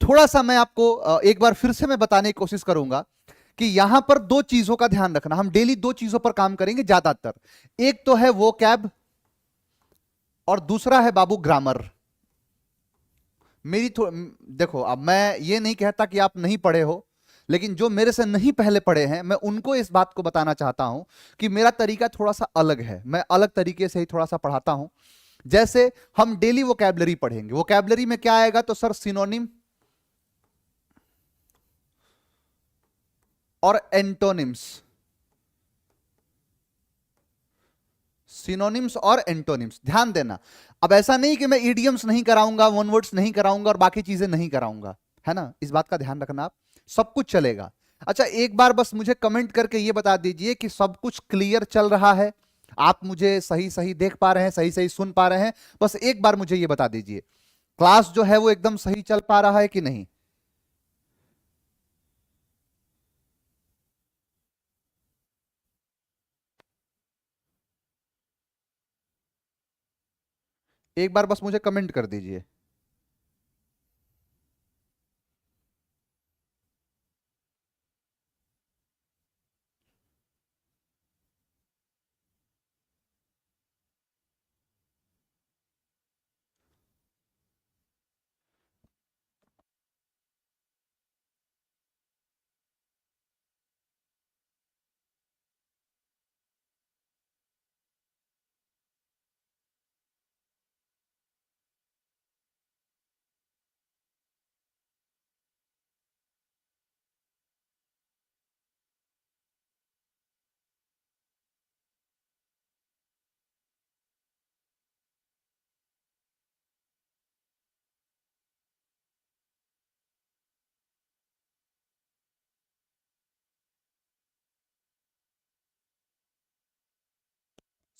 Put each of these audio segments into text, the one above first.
थोड़ा सा मैं आपको एक बार फिर से मैं बताने की कोशिश करूंगा कि यहां पर दो चीजों का ध्यान रखना। हम डेली दो चीजों पर काम करेंगे ज्यादातर। एक तो है वो कैब और दूसरा है बाबू ग्रामर। मेरी देखो, अब मैं ये नहीं कहता कि आप नहीं पढ़े हो, लेकिन जो मेरे से नहीं पहले पढ़े हैं मैं उनको इस बात को बताना चाहता हूं कि मेरा तरीका थोड़ा सा अलग है। मैं अलग तरीके से ही थोड़ा सा पढ़ाता हूं। जैसे हम डेली वोकैबुलरी पढ़ेंगे, वोकैबुलरी में क्या आएगा? तो सर सिनोनिम और एंटोनिम्स, सिनोनिम्स और एंटोनिम्स। ध्यान देना, अब ऐसा नहीं कि मैं इडियम्स नहीं कराऊंगा, वन वर्ड्स नहीं कराऊंगा और बाकी चीजें नहीं कराऊंगा, है ना? इस बात का ध्यान रखना आप, सब कुछ चलेगा। अच्छा, एक बार बस मुझे कमेंट करके ये बता दीजिए कि सब कुछ क्लियर चल रहा है, आप मुझे सही सही देख पा रहे हैं, सही सही सुन पा रहे हैं। बस एक बार मुझे ये बता दीजिए, क्लास जो है वो एकदम सही चल पा रहा है कि नहीं? एक बार बस मुझे कमेंट कर दीजिए।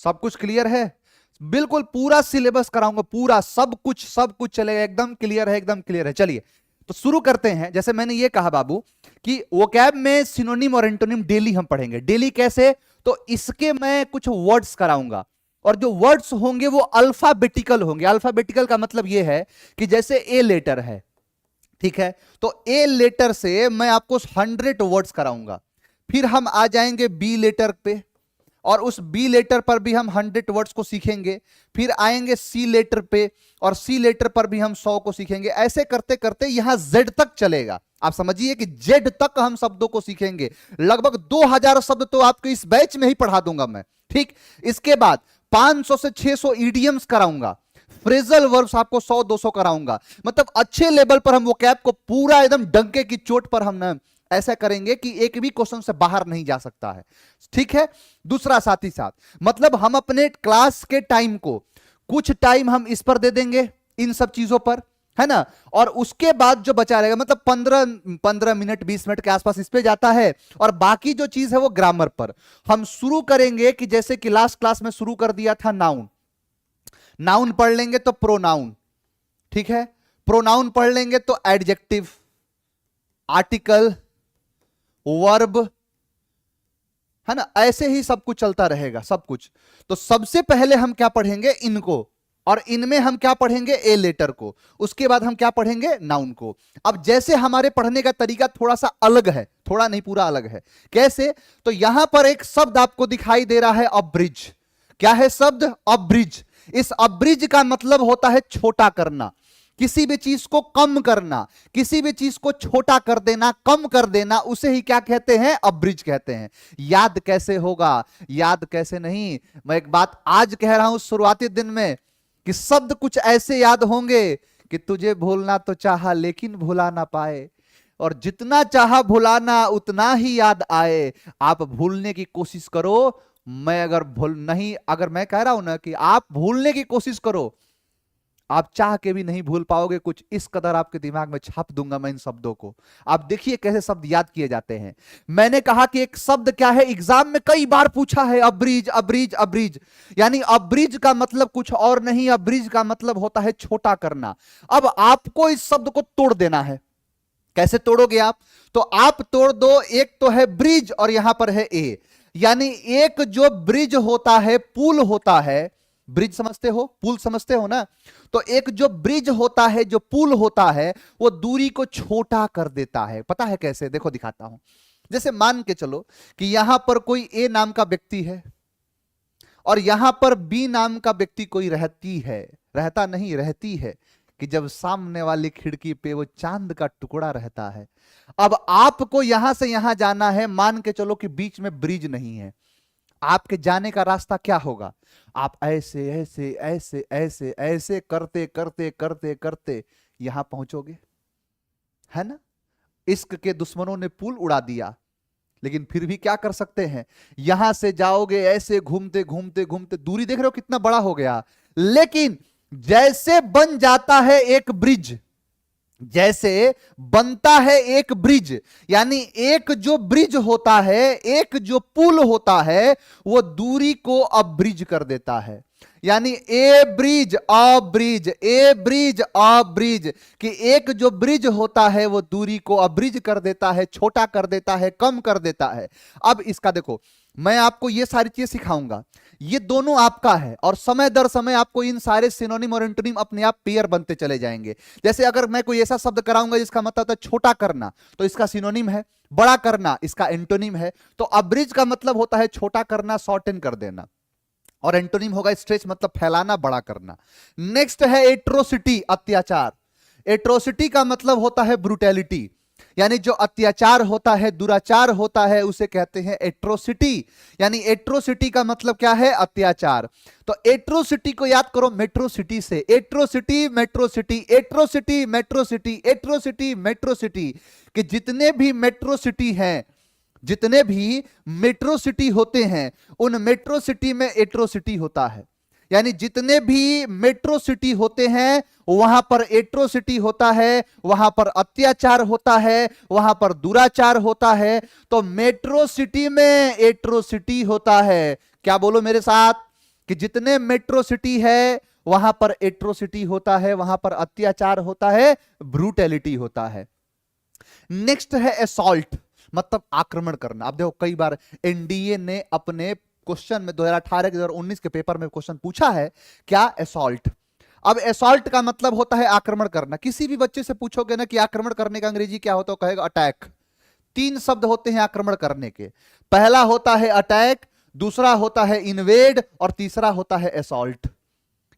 सब कुछ क्लियर है? बिल्कुल पूरा सिलेबस कराऊंगा, पूरा सब कुछ चलेगा, एकदम क्लियर है, एकदम क्लियर है। चलिए तो शुरू करते हैं। जैसे मैंने ये कहा बाबू कि वोकैब में सिनोनिम और एंटोनिम डेली हम पढ़ेंगे। डेली कैसे? तो इसके मैं कुछ वर्ड्स कराऊंगा, और जो वर्ड्स होंगे वो अल्फाबेटिकल होंगे। अल्फाबेटिकल का मतलब ये है कि जैसे ए लेटर है, ठीक है, तो ए लेटर से मैं आपको 100 वर्ड्स कराऊंगा। फिर हम आ जाएंगे बी लेटर पे, और उस बी लेटर पर भी हम 100 वर्ड्स को सीखेंगे। फिर आएंगे सी लेटर पे, और सी लेटर पर भी हम 100 को सीखेंगे। ऐसे करते करते यहां जेड तक चलेगा। आप समझिए कि जेड तक हम शब्दों को सीखेंगे। लगभग 2000 शब्द तो आपको इस बैच में ही पढ़ा दूंगा मैं, ठीक। इसके बाद 500 से 600 ईडियम्स कराऊंगा, फ्रेजल वर्ब्स आपको 100-200 कराऊंगा। मतलब अच्छे लेवल पर हम वो कैप को पूरा एकदम डंके की चोट पर हम ना ऐसा करेंगे कि एक भी क्वेश्चन से बाहर नहीं जा सकता है, ठीक है। दूसरा साथ ही साथ मतलब हम अपने क्लास के टाइम को कुछ टाइम हम इस पर दे देंगे, इन सब चीजों पर, है ना। और उसके बाद जो बचा रहेगा, मतलब 15 मिनट 20 मिनट के आसपास इस पे जाता है, और बाकी जो चीज है वो ग्रामर पर हम शुरू करेंगे। कि जैसे कि लास्ट क्लास में शुरू कर दिया था नाउन, नाउन पढ़ लेंगे तो प्रोनाउन, ठीक है। प्रोनाउन पढ़ लेंगे तो एडजेक्टिव, आर्टिकल, वर्ब, है ना। ऐसे ही सब कुछ चलता रहेगा, सब कुछ। तो सबसे पहले हम क्या पढ़ेंगे? इनको, और इनमें हम क्या पढ़ेंगे? ए लेटर को। उसके बाद हम क्या पढ़ेंगे? नाउन को। अब जैसे हमारे पढ़ने का तरीका थोड़ा सा अलग है, थोड़ा नहीं पूरा अलग है। कैसे? तो यहां पर एक शब्द आपको दिखाई दे रहा है, अब्रिज। क्या है शब्द? अब्रिज। इस अब्रिज का मतलब होता है छोटा करना, किसी भी चीज को कम करना, किसी भी चीज को छोटा कर देना, कम कर देना, उसे ही क्या कहते हैं? अब्रिज कहते हैं। याद कैसे होगा? याद कैसे नहीं, मैं एक बात आज कह रहा हूं शुरुआती दिन में, कि शब्द कुछ ऐसे याद होंगे कि तुझे भूलना तो चाहा लेकिन भुला ना पाए, और जितना चाहा भुलाना उतना ही याद आए। आप भूलने की कोशिश करो, मैं अगर भूल नहीं, अगर मैं कह रहा हूं ना कि आप भूलने की कोशिश करो, आप चाह के भी नहीं भूल पाओगे। कुछ इस कदर आपके दिमाग में छाप दूंगा मैं इन शब्दों को। आप देखिए कैसे शब्द याद किए जाते हैं। मैंने कहा कि एक शब्द क्या है, एग्जाम में कई बार पूछा है, अब्रिज अब्रिज अब्रिज। यानी अब्रिज का मतलब कुछ और नहीं, अब्रिज का मतलब होता है छोटा करना। अब आपको इस शब्द को तोड़ देना है। कैसे तोड़ोगे आप? तो आप तोड़ दो, एक तो है ब्रिज और यहां पर है ए। यानी एक जो ब्रिज होता है, पुल होता है, ब्रिज समझते हो, पुल समझते हो ना? तो एक जो ब्रिज होता है, जो पुल होता है, वो दूरी को छोटा कर देता है। पता है कैसे? देखो दिखाता हूं। जैसे मान के चलो कि यहां पर कोई ए नाम का व्यक्ति है और यहां पर बी नाम का व्यक्ति कोई रहती है, रहता नहीं, रहती है, कि जब सामने वाली खिड़की पे वो चांद का टुकड़ा रहता है। अब आपको यहां से यहां जाना है, मान के चलो कि बीच में ब्रिज नहीं है, आपके जाने का रास्ता क्या होगा? आप ऐसे ऐसे ऐसे ऐसे ऐसे करते करते करते करते यहां पहुंचोगे, है ना? इश्क के दुश्मनों ने पुल उड़ा दिया, लेकिन फिर भी क्या कर सकते हैं? यहां से जाओगे ऐसे घूमते घूमते घूमते, दूरी देख रहे हो कितना बड़ा हो गया। लेकिन जैसे बन जाता है एक ब्रिज, जैसे बनता है एक ब्रिज, यानी एक जो ब्रिज होता है, एक जो पुल होता है, वो दूरी को अब ब्रिज कर देता है। यानी a bridge a bridge, a bridge a bridge, कि एक जो ब्रिज होता है वो दूरी को अब्रिज कर देता है, छोटा कर देता है, कम कर देता है। अब इसका देखो, मैं आपको ये सारी चीजें सिखाऊंगा, ये दोनों आपका है, और समय दर समय आपको इन सारे सिनोनिम और एंटोनिम अपने आप पेयर बनते चले जाएंगे। जैसे अगर मैं कोई ऐसा शब्द कराऊंगा जिसका मतलब होता है छोटा करना, तो इसका सिनोनिम है, बड़ा करना इसका एंटोनिम है। तो अब्रिज का मतलब होता है छोटा करना, शॉर्टन कर देना, और एंटोनिम होगा स्ट्रेच, मतलब फैलाना, बड़ा करना। नेक्स्ट है एट्रोसिटी, अत्याचार। एट्रोसिटी का मतलब होता है ब्रूटैलिटी, यानी जो अत्याचार होता है, दुराचार होता है, उसे कहते हैं एट्रोसिटी। यानी एट्रोसिटी का मतलब क्या है? अत्याचार। तो एट्रोसिटी को याद करो मेट्रो सिटी से, atrocity metro city, atrocity metro city, atrocity metro city, कि जितने भी मेट्रो सिटी हैं, जितने भी मेट्रो सिटी होते हैं, उन मेट्रो सिटी में एट्रोसिटी होता है। यानी जितने भी मेट्रो सिटी होते हैं वहां पर एट्रोसिटी होता है, वहां पर अत्याचार होता है, वहां पर दुराचार होता है। तो मेट्रो सिटी में एट्रोसिटी होता है। क्या बोलो मेरे साथ? कि जितने मेट्रो सिटी है वहां पर एट्रोसिटी होता है, वहां पर अत्याचार होता है, ब्रूटैलिटी होता है। नेक्स्ट है असॉल्ट, मतलब आक्रमण करना। अब देखो कई बार एनडीए ने अपने क्वेश्चन में 2018 के 2019 के पेपर में क्वेश्चन पूछा है, क्या? असॉल्ट। अब असॉल्ट का मतलब होता है आक्रमण करना। किसी भी बच्चे से पूछोगे ना कि आक्रमण करने का अंग्रेजी क्या होता है, कहेगा अटैक। तीन शब्द होते हैं आक्रमण करने के, पहला होता है अटैक, दूसरा होता है इन्वेड, और तीसरा होता है असॉल्ट।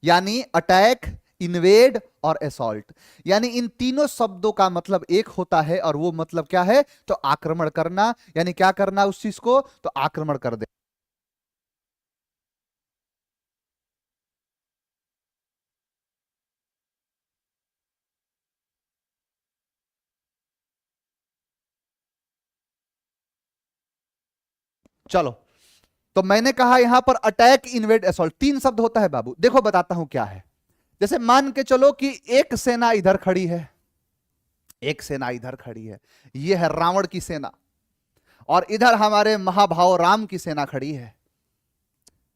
यानी अटैक, इन्वेड और असॉल्ट, यानी इन तीनों शब्दों का मतलब एक होता है, और वो मतलब क्या है? तो आक्रमण करना। यानी क्या करना उस चीज को? तो आक्रमण कर दे। चलो, तो मैंने कहा यहां पर अटैक, इन्वेड, असॉल्ट, तीन शब्द होता है बाबू। देखो बताता हूं क्या है। जैसे मान के चलो कि एक सेना इधर खड़ी है, एक सेना इधर खड़ी है, यह है रावण की सेना, और इधर हमारे महाभाव राम की सेना खड़ी है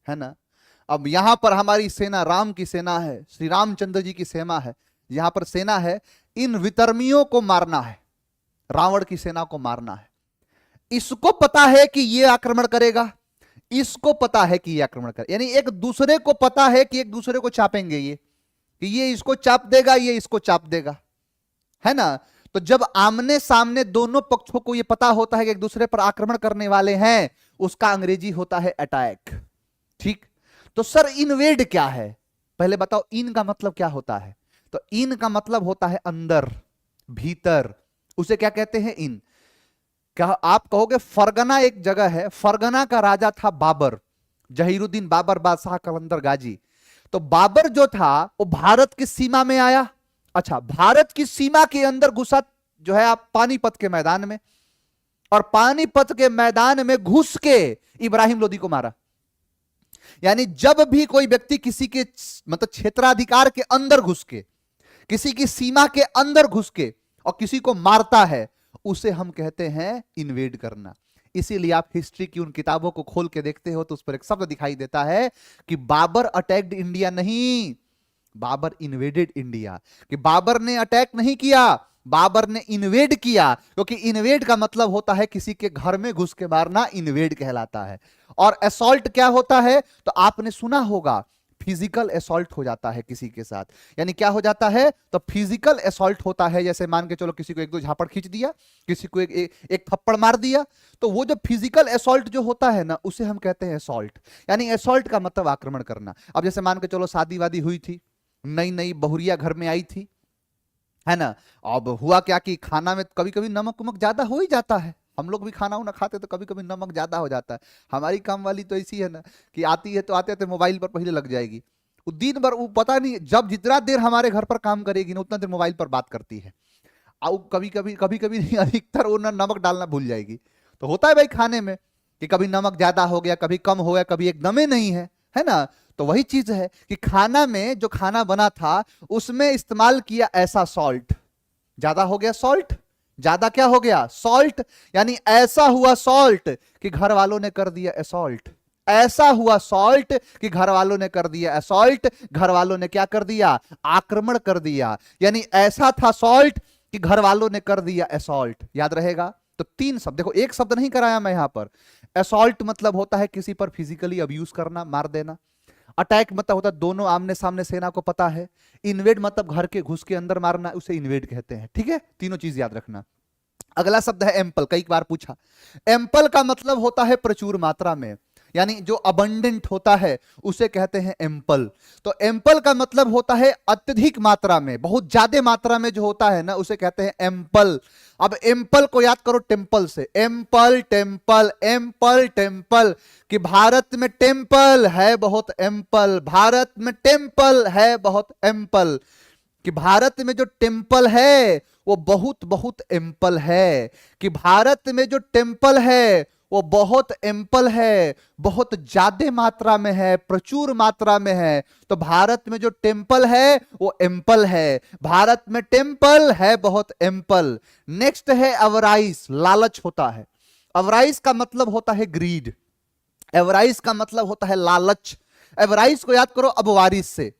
ना? अब यहां पर हमारी सेना राम की सेना है, श्री रामचंद्र जी की सेना है, यहां पर सेना है। इन वितर्मियों को मारना है, रावण की सेना को मारना है। इसको पता है कि ये आक्रमण करेगा, इसको पता है कि ये आक्रमण करेगा, यानी एक दूसरे को पता है कि एक दूसरे को चापेंगे, ये कि ये इसको चाप देगा, ये इसको चाप देगा, है ना? तो जब आमने सामने दोनों पक्षों को ये पता होता है कि एक दूसरे पर आक्रमण करने वाले हैं, उसका अंग्रेजी होता है अटैक। ठीक? तो सर इन्वेड क्या है? पहले बताओ इन का मतलब क्या होता है? तो इन का मतलब होता है अंदर, भीतर, उसे क्या कहते हैं? इन। क्या आप कहोगे फरगना एक जगह है, फरगना का राजा था बाबर, जहीरुद्दीन बाबर बादशाह कलंदर गाजी। तो बाबर जो था वो भारत की सीमा में आया। अच्छा, भारत की सीमा के अंदर घुसा, जो है आप पानीपत के मैदान में, और पानीपत के मैदान में घुस के इब्राहिम लोदी को मारा। यानी जब भी कोई व्यक्ति किसी के मतलब क्षेत्राधिकार के अंदर घुस के, किसी की सीमा के अंदर घुस के और किसी को मारता है, उसे हम कहते हैं इन्वेड करना। इसीलिए आप हिस्ट्री की उन किताबों को खोल के देखते हो तो उस पर एक शब्द दिखाई देता है कि बाबर अटैक्ड इंडिया, नहीं, बाबर इन्वेडेड इंडिया। कि बाबर ने अटैक नहीं किया, बाबर ने इन्वेड किया, क्योंकि इन्वेड का मतलब होता है किसी के घर में घुस के मारना, इन्वेड कहलाता है। और असॉल्ट क्या होता है? तो आपने सुना होगा फिजिकल असॉल्ट हो जाता है किसी के साथ। यानी क्या हो जाता है, तो फिजिकल असॉल्ट होता है। जैसे मान के चलो किसी को एक दो झापड़ खींच दिया, किसी को एक थप्पड़ मार दिया, तो वो जो फिजिकल असॉल्ट जो होता है ना, उसे हम कहते हैं असॉल्ट। यानी असॉल्ट का मतलब आक्रमण करना। अब जैसे मान के चलो शादी वादी हुई थी, नई नई बहुरिया घर में आई थी, है ना। अब हुआ क्या कि खाना में कभी कभी नमक वमक ज्यादा हो ही जाता है। हम लोग भी खाना उना खाते तो कभी कभी नमक ज्यादा हो जाता है। हमारी काम वाली तो ऐसी है ना कि आती है तो आते आते मोबाइल पर पहले लग जाएगी। वो दिन भर वो पता नहीं, जब जितना देर हमारे घर पर काम करेगी ना, उतना देर मोबाइल पर बात करती है। और कभी कभी नहीं, अधिकतर वो ना नमक डालना भूल जाएगी। तो होता है भाई खाने में कि कभी नमक ज्यादा हो गया, कभी कम हो गया, कभी एकदम ही नहीं है ना। तो वही चीज है कि खाना में जो खाना बना था उसमें इस्तेमाल किया ऐसा सॉल्ट, ज्यादा हो गया सॉल्ट, ज्यादा क्या हो गया सॉल्ट। यानी ऐसा हुआ सॉल्ट कि घर वालों ने कर दिया असॉल्ट। ऐसा हुआ सॉल्ट कि घर वालों ने कर दिया असॉल्ट। घर वालों ने क्या कर दिया, आक्रमण कर दिया। यानी ऐसा था सॉल्ट कि घर वालों ने कर दिया असॉल्ट। याद रहेगा। तो तीन शब्द देखो, एक शब्द नहीं कराया मैं यहां पर। असॉल्ट मतलब होता है किसी पर फिजिकली अब्यूज करना, मार देना। अटैक मतलब होता है दोनों आमने सामने सेना को पता है। इन्वेड मतलब घर के घुस के अंदर मारना, उसे इन्वेड कहते हैं। ठीक है, तीनों चीज याद रखना। अगला शब्द है एम्पल, कई बार पूछा। एम्पल का मतलब होता है प्रचुर मात्रा में, यानी जो अबंडेंट होता है उसे कहते हैं एम्पल। तो एम्पल का मतलब होता है अत्यधिक मात्रा में, बहुत ज्यादा मात्रा में जो होता है ना, उसे कहते हैं एम्पल। अब एम्पल को याद करो टेम्पल से, एम्पल टेम्पल एम्पल टेम्पल। कि भारत में टेम्पल है बहुत एम्पल, भारत में टेम्पल है बहुत एम्पल। कि भारत में जो टेम्पल है वो बहुत बहुत एम्पल है। कि भारत में जो टेम्पल है वो बहुत एम्पल है, बहुत ज्यादा मात्रा में है, प्रचुर मात्रा में है। तो भारत में जो टेम्पल है वो एम्पल है। भारत में टेम्पल है बहुत एम्पल। नेक्स्ट है अवराइस, लालच होता है। अवराइस का मतलब होता है ग्रीड। एवराइस का मतलब होता है लालच। एवराइस को याद करो अब वारिस से,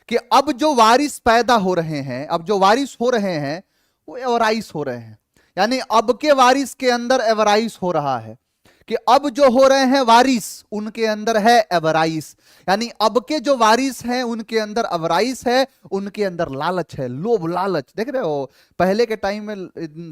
कि अब जो वारिस पैदा हो रहे हैं, अब जो वारिस हो रहे हैं वो एवराइस हो रहे हैं। यानी अब के वारिस के अंदर एवराइस हो रहा है। कि अब जो हो रहे हैं वारिस, उनके अंदर है एवराइस। यानी अब के जो वारिस हैं उनके अंदर अवराइस है, उनके अंदर लालच है, लोभ लालच। देख रहे हो, पहले के टाइम में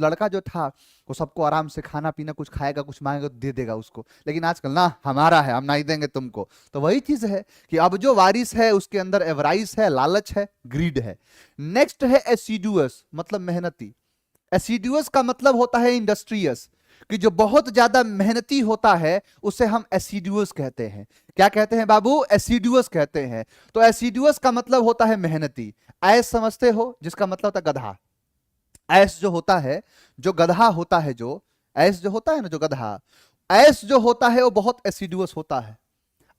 लड़का जो था वो सबको आराम से खाना पीना, कुछ खाएगा कुछ मांगेगा तो दे देगा उसको। लेकिन आजकल ना, हमारा है हम नहीं देंगे तुमको। तो वही चीज है कि अब जो वारिस है उसके अंदर एवराइस है, लालच है, ग्रीड है। नेक्स्ट है एसिडुअस, मतलब मेहनती। एसिडुअस का मतलब होता है इंडस्ट्रियस, कि जो बहुत ज्यादा मेहनती होता है उसे हम एसिडुअस कहते हैं। क्या कहते हैं बाबू, एसिडुअस कहते हैं। तो एसिडुअस का मतलब होता है मेहनती। ऐस समझते हो, जिसका मतलब होता है गधा। ऐस जो होता है, जो गधा होता है, जो ऐस जो होता है ना, जो गधा, ऐस जो होता है वो बहुत एसिडुअस होता है।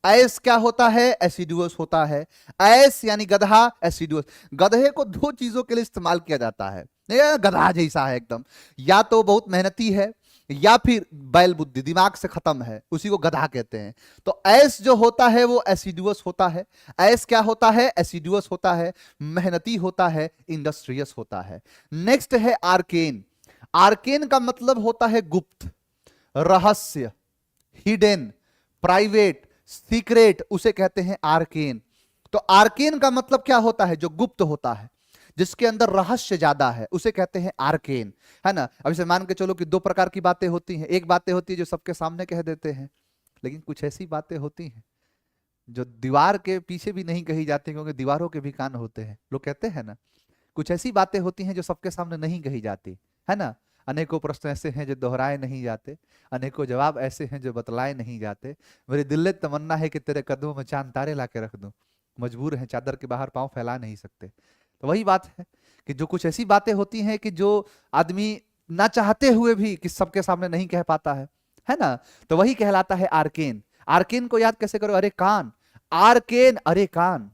ऐस क्या होता है, एसिडुअस होता है। ऐस यानी गधा, एसिडुअस। गधे को दो चीजों के लिए इस्तेमाल किया जाता है, ये गधा जैसा है एकदम। या तो बहुत मेहनती है, या फिर बैल बुद्धि, दिमाग से खत्म है, उसी को गधा कहते हैं। तो ऐस जो होता है वो एसिडुअस होता है। ऐस क्या होता है, एसिडुअस होता है, मेहनती होता है, इंडस्ट्रियस होता है। नेक्स्ट है आर्केन। आर्केन का मतलब होता है गुप्त, रहस्य, हिडन, प्राइवेट, सीक्रेट, उसे कहते हैं आर्केन। तो आर्केन का मतलब क्या होता है, जो गुप्त होता है, जिसके अंदर रहस्य ज्यादा है, उसे कहते हैं आर्केन, है ना। अब इसे मान के चलो कि दो प्रकार की बातें होती हैं। एक बातें होती है जो सबके सामने कह देते हैं, लेकिन कुछ ऐसी बातें होती हैं जो दीवार के पीछे भी नहीं कही जाती, क्योंकि दीवारों के भी कान होते हैं, लोग कहते हैं ना। कुछ ऐसी बातें होती हैं जो सबके सामने नहीं कही जाती, है ना। अनेकों प्रश्न ऐसे हैं जो दोहराए नहीं जाते, अनेकों जवाब ऐसे हैं जो बतलाए नहीं जाते। मेरी दिल तमन्ना है कि तेरे कदमों में चांद तारे ला के रख दूं, मजबूर हैं चादर के बाहर पांव फैला नहीं सकते। तो वही बात है कि जो कुछ ऐसी बातें होती हैं कि जो आदमी ना चाहते हुए भी कि सबके सामने नहीं कह पाता है ना। तो वही कहलाता है आर्केन। आर्केन को याद कैसे करो, अरे कान, आर्केन, अरे कान।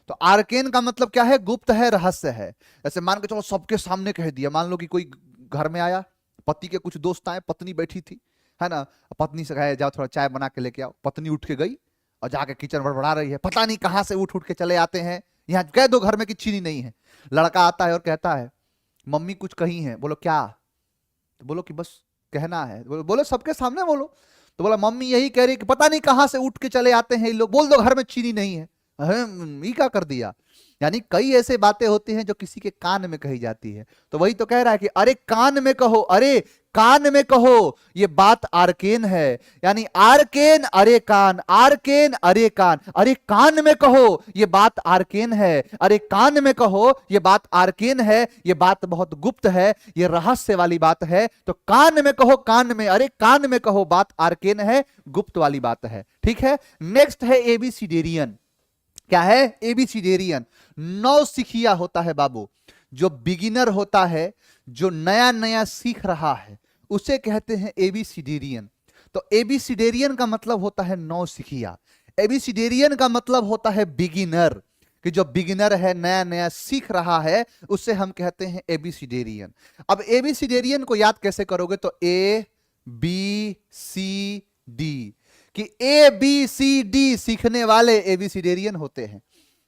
तो आर्केन का मतलब क्या है, गुप्त है, रहस्य है। जैसे मान के चलो सबके सामने कह दिया, मान लो कि कोई घर में आया, पति के कुछ दोस्त आए, पत्नी बैठी थी, है ना। पत्नी से कहे जाओ थोड़ा चाय बना के लेके आओ। पत्नी उठ के गई और जाके किचन बड़बड़ा रही है, पता नहीं कहां से उठ उठ के चले आते हैं, यहाँ कह दो घर में कि चीनी नहीं है। लड़का आता है और कहता है मम्मी कुछ कही है। बोलो क्या, तो बोलो कि बस कहना है। बोलो सबके सामने बोलो। तो बोला मम्मी यही कह रही कि पता नहीं कहां से उठ के चले आते हैं ये लोग, बोल दो घर में चीनी नहीं है। ये क्या कर दिया। यानी कई ऐसे बातें होती हैं जो किसी के कान में कही जाती है। तो वही तो कह रहा है कि अरे कान में कहो, अरे कान में कहो, ये बात आर्केन है। यानी आर्केन अरे कान, आर्केन अरे कान, अरे कान में कहो ये बात आर्केन है, अरे कान में कहो ये बात आर्केन है, ये बात बहुत गुप्त है, ये रहस्य वाली बात है। तो कान में कहो, कान में, अरे कान में कहो बात आर्केन है, गुप्त वाली बात है। ठीक है, नेक्स्ट है एबीसीडेरियन। क्या है एबीसीडेरियन? नौसिखिया होता है बाबू, जो बिगिनर होता है, जो नया नया सीख रहा है, उसे कहते हैं एबीसीडेरियन। तो एबीसीडेरियन का मतलब होता है नौसिखिया, एबीसीडेरियन का मतलब होता है बिगिनर, कि जो बिगिनर है, नया नया सीख रहा है, उसे हम कहते हैं एबीसीडेरियन। अब एबीसीडेरियन को याद कैसे करोगे? तो ए बी सी डी, कि ए बी सी डी सीखने वाले एबीसीडेरियन होते हैं।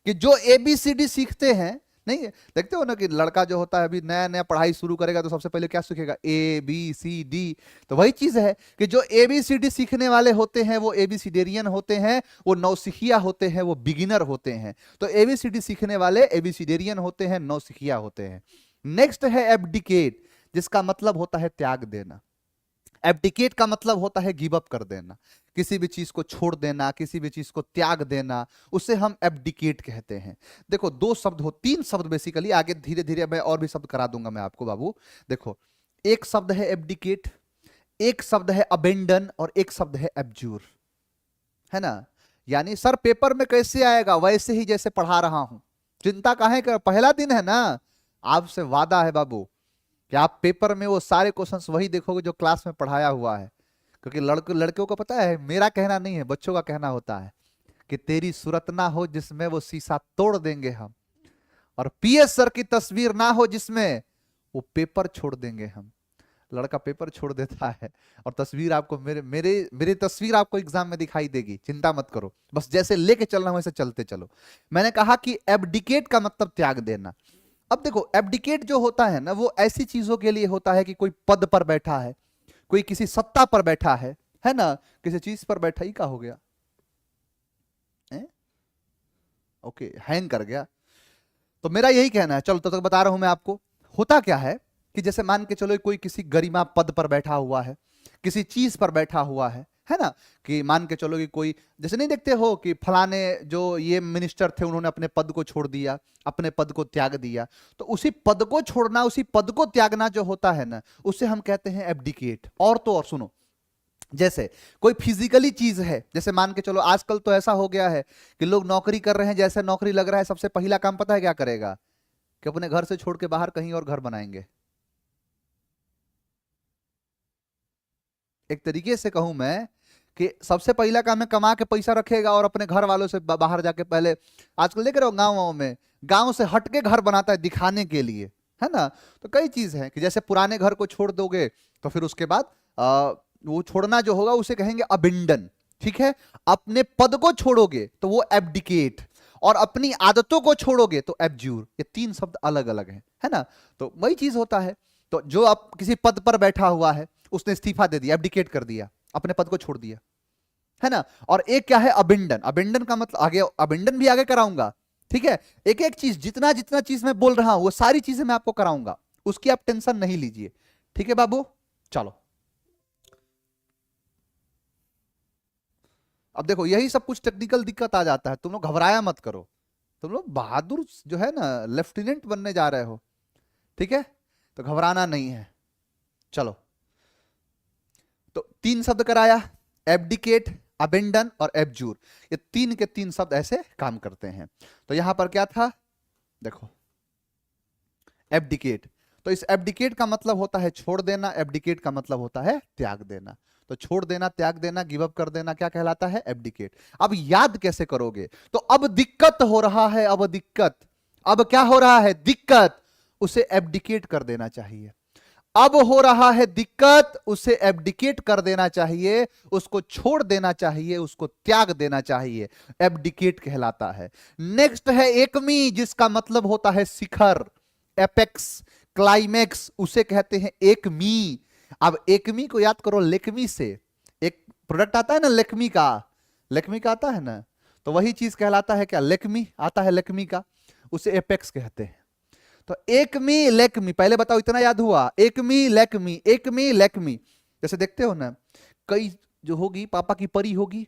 कि जो एबीसीडी सीखते हैं, नहीं देखते हो ना कि लड़का जो होता है अभी नया नया पढ़ाई शुरू करेगा तो सबसे पहले क्या सीखेगा? A B C D. तो वही चीज है कि जो एबीसीडी सीखने वाले होते हैं वो एबीसीडेरियन होते हैं, वो नौसिखिया होते हैं, वो बिगिनर होते हैं। तो एबीसीडी सीखने वाले एबीसीडेरियन होते हैं, नौसिखिया होते हैं। नेक्स्ट है एब्डिकेट, जिसका मतलब होता है त्याग देना। एब्डिकेट का मतलब होता है गिव अप कर देना, किसी भी चीज को छोड़ देना, किसी भी चीज को त्याग देना, उसे हम एब्डिकेट कहते हैं। देखो दो शब्द हो, तीन शब्द बेसिकली, आगे धीरे धीरे मैं और भी शब्द करा दूंगा मैं आपको बाबू। देखो एक शब्द है एब्डिकेट, एक शब्द है अबेंडन, और एक शब्द है एब्जूर, है ना। यानी सर पेपर में कैसे आएगा? वैसे ही जैसे पढ़ा रहा हूं, चिंता काहे कर, पहला दिन है ना, आपसे वादा है बाबू कि आप पेपर में वो सारे क्वेश्चंस वही देखोगे जो क्लास में पढ़ाया हुआ है। क्योंकि लड़कों को पता है, मेरा कहना नहीं है, बच्चों का कहना होता है कि तेरी सूरत ना हो जिसमें वो शीशा तोड़ देंगे हम, और पीएस सर की तस्वीर ना हो जिसमें वो पेपर छोड़ देंगे हम। लड़का पेपर छोड़ देता है और तस्वीर आपको, मेरी तस्वीर आपको एग्जाम में दिखाई देगी, चिंता मत करो, बस जैसे लेके चलना वैसे चलते चलो। मैंने कहा कि एब्डिकेट का मतलब त्याग देना। अब देखो एब्डिकेट जो होता है ना, वो ऐसी चीजों के लिए होता है कि कोई पद पर बैठा है, कोई किसी सत्ता पर बैठा है ना, किसी चीज पर बैठा। ही का हो गया ओके, हैंग कर गया। तो मेरा यही कहना है, चलो तब तक बता रहा हूं मैं आपको। होता क्या है कि जैसे मान के चलो कोई किसी गरिमा पद पर बैठा हुआ है, किसी चीज पर बैठा हुआ है ना। कि मान के चलो कि कोई, जैसे नहीं देखते हो कि फलाने जो ये मिनिस्टर थे उन्होंने अपने पद को छोड़ दिया, अपने पद को त्याग दिया। तो उसी पद को छोड़ना, उसी पद को त्यागना जो होता है ना, उसे हम कहते हैं एब्डिकेट। और तो और सुनो, जैसे कोई फिजिकली चीज है, जैसे मान के चलो आजकल तो ऐसा हो गया है कि लोग नौकरी कर रहे हैं, जैसे नौकरी लग रहा है सबसे पहला काम पता है क्या करेगा? कि अपने घर से छोड़ के बाहर कहीं और घर बनाएंगे। एक तरीके से कहूं मैं कि सबसे पहला काम है कमा के पैसा रखेगा और अपने घर वालों से बाहर जाके, पहले आजकल देख रहे हो गाँव में, गांव से हटके घर बनाता है दिखाने के लिए, है ना। तो कई चीज है कि जैसे पुराने घर को छोड़ दोगे तो फिर उसके बाद वो छोड़ना जो होगा उसे कहेंगे अबिंडन। ठीक है, अपने पद को छोड़ोगे तो वो एब्डिकेट, और अपनी आदतों को छोड़ोगे तो एब्ज्यूर। ये तीन शब्द अलग अलग हैं, है ना। तो वही चीज होता है। तो जो अब किसी पद पर बैठा हुआ है, उसने इस्तीफा दे दिया, एब्डिकेट कर दिया, अपने पद को छोड़ दिया, है ना। और एक क्या है अबिंडन। अबिंडन का मतलब आगे, अबिंडन भी आगे कराऊंगा, ठीक है। एक एक चीज, जितना जितना चीज मैं बोल रहा हूं वो सारी चीजें मैं आपको कराऊंगा, उसकी आप टेंशन नहीं लीजिए, ठीक है बाबू। चलो अब देखो यही सब कुछ टेक्निकल दिक्कत आ जाता है, तुम लोग घबराया मत करो, तुम लोग बहादुर जो है ना लेफ्टिनेंट बनने जा रहे हो, ठीक है, तो घबराना नहीं है। चलो तो तीन शब्द कराया, एब्डिकेट, अबेंडन और एब्जूर। ये तीन के तीन शब्द ऐसे काम करते हैं। तो यहां पर क्या था, देखो एब्डिकेट। तो इस एब्डिकेट का मतलब होता है छोड़ देना, एब्डिकेट का मतलब होता है त्याग देना। तो छोड़ देना, त्याग देना, गिव अप कर देना क्या कहलाता है? एब्डिकेट। अब याद कैसे करोगे? तो अब दिक्कत हो रहा है, अब दिक्कत, अब क्या हो रहा है? दिक्कत, उसे एब्डिकेट कर देना चाहिए। अब हो रहा है दिक्कत, उसे एब्डिकेट कर देना चाहिए, उसको छोड़ देना चाहिए, उसको त्याग देना चाहिए, एब्डिकेट कहलाता है। नेक्स्ट है एकमी, जिसका मतलब होता है शिखर, एपेक्स, क्लाइमेक्स, उसे कहते हैं एकमी। अब एकमी को याद करो, लेक्मी से एक प्रोडक्ट आता है ना, लेक्मी का, लेक्मी का आता है ना, तो वही चीज कहलाता है क्या, लेक्मी आता है लेक्मी का, उसे एपेक्स कहते हैं। तो एकमी लेक्मी, पहले बताओ इतना याद हुआ, एकमी लेक्मी, एकमी लेक्मी। जैसे देखते हो ना, कई जो होगी पापा की परी होगी,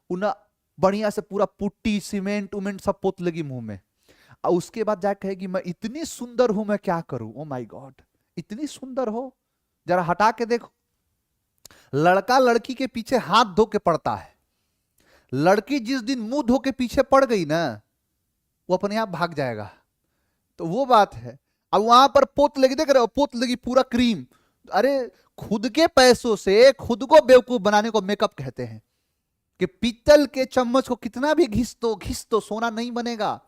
उन्हें बढ़िया से पूरा पुट्टी सीमेंट उमेंट सब पोत लगी मुंह में, और उसके बाद जाके कहेगी मैं इतनी सुंदर हूं, मैं क्या करूं, ओ माय गॉड, इतनी सुंदर हो, जरा हटा के देखो। लड़का लड़की के पीछे हाथ धो के पड़ता है, लड़की जिस दिन मुंह धो के पीछे पड़ गई ना, वो अपने आप भाग जाएगा। तो वो बात है। अब वहां पर पोत लगी, देख रहे हो, पोत लगी पूरा क्रीम। अरे खुद के पैसों से खुद को बेवकूफ बनाने को मेकअप कहते हैं, कि पीतल के चम्मच को कितना भी घिस दो सोना नहीं बनेगा।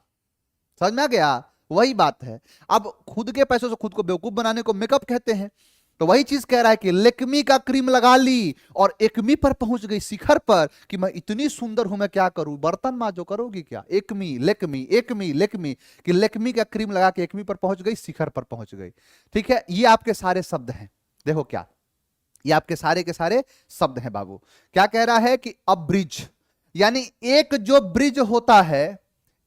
समझ में आ गया? वही बात है। अब खुद के पैसों से खुद को बेवकूफ बनाने को मेकअप कहते हैं। तो वही चीज कह रहा है कि लेक्मी का क्रीम लगा ली और एकमी पर पहुंच गई, शिखर पर, कि मैं इतनी सुंदर हूं, मैं क्या करूं, बर्तन मांजो, करोगी क्या, एकमी लेक्मी, एकमी लेक्मी, कि लेक्मी का क्रीम लगा के एकमी पर पहुंच गई, शिखर पर पहुंच गई। ठीक है, ये आपके सारे शब्द हैं। देखो क्या, ये आपके सारे के सारे शब्द हैं बाबू। क्या कह रहा है कि अब ब्रिज, यानी एक जो ब्रिज होता है,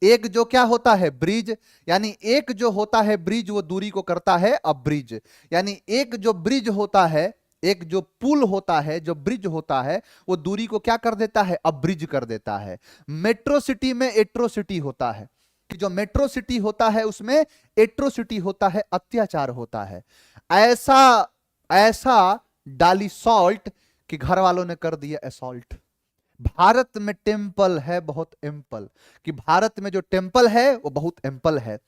एक जो क्या होता है, ब्रिज, यानी एक जो होता है ब्रिज वो दूरी को करता है अब ब्रिज, यानी एक जो ब्रिज होता है, एक जो पुल होता है, जो ब्रिज होता है, वो दूरी को क्या कर देता है, अब ब्रिज कर देता है। मेट्रो सिटी में एट्रोसिटी होता है, कि जो मेट्रो सिटी होता है उसमें एट्रोसिटी होता है, अत्याचार होता है। ऐसा ऐसा डाली सॉल्ट कि घर वालों ने कर दिया असॉल्ट। भारत में टेम्पल है बहुत एम्पल, कि भारत में जो टेम्पल है वो बहुत एम्पल है।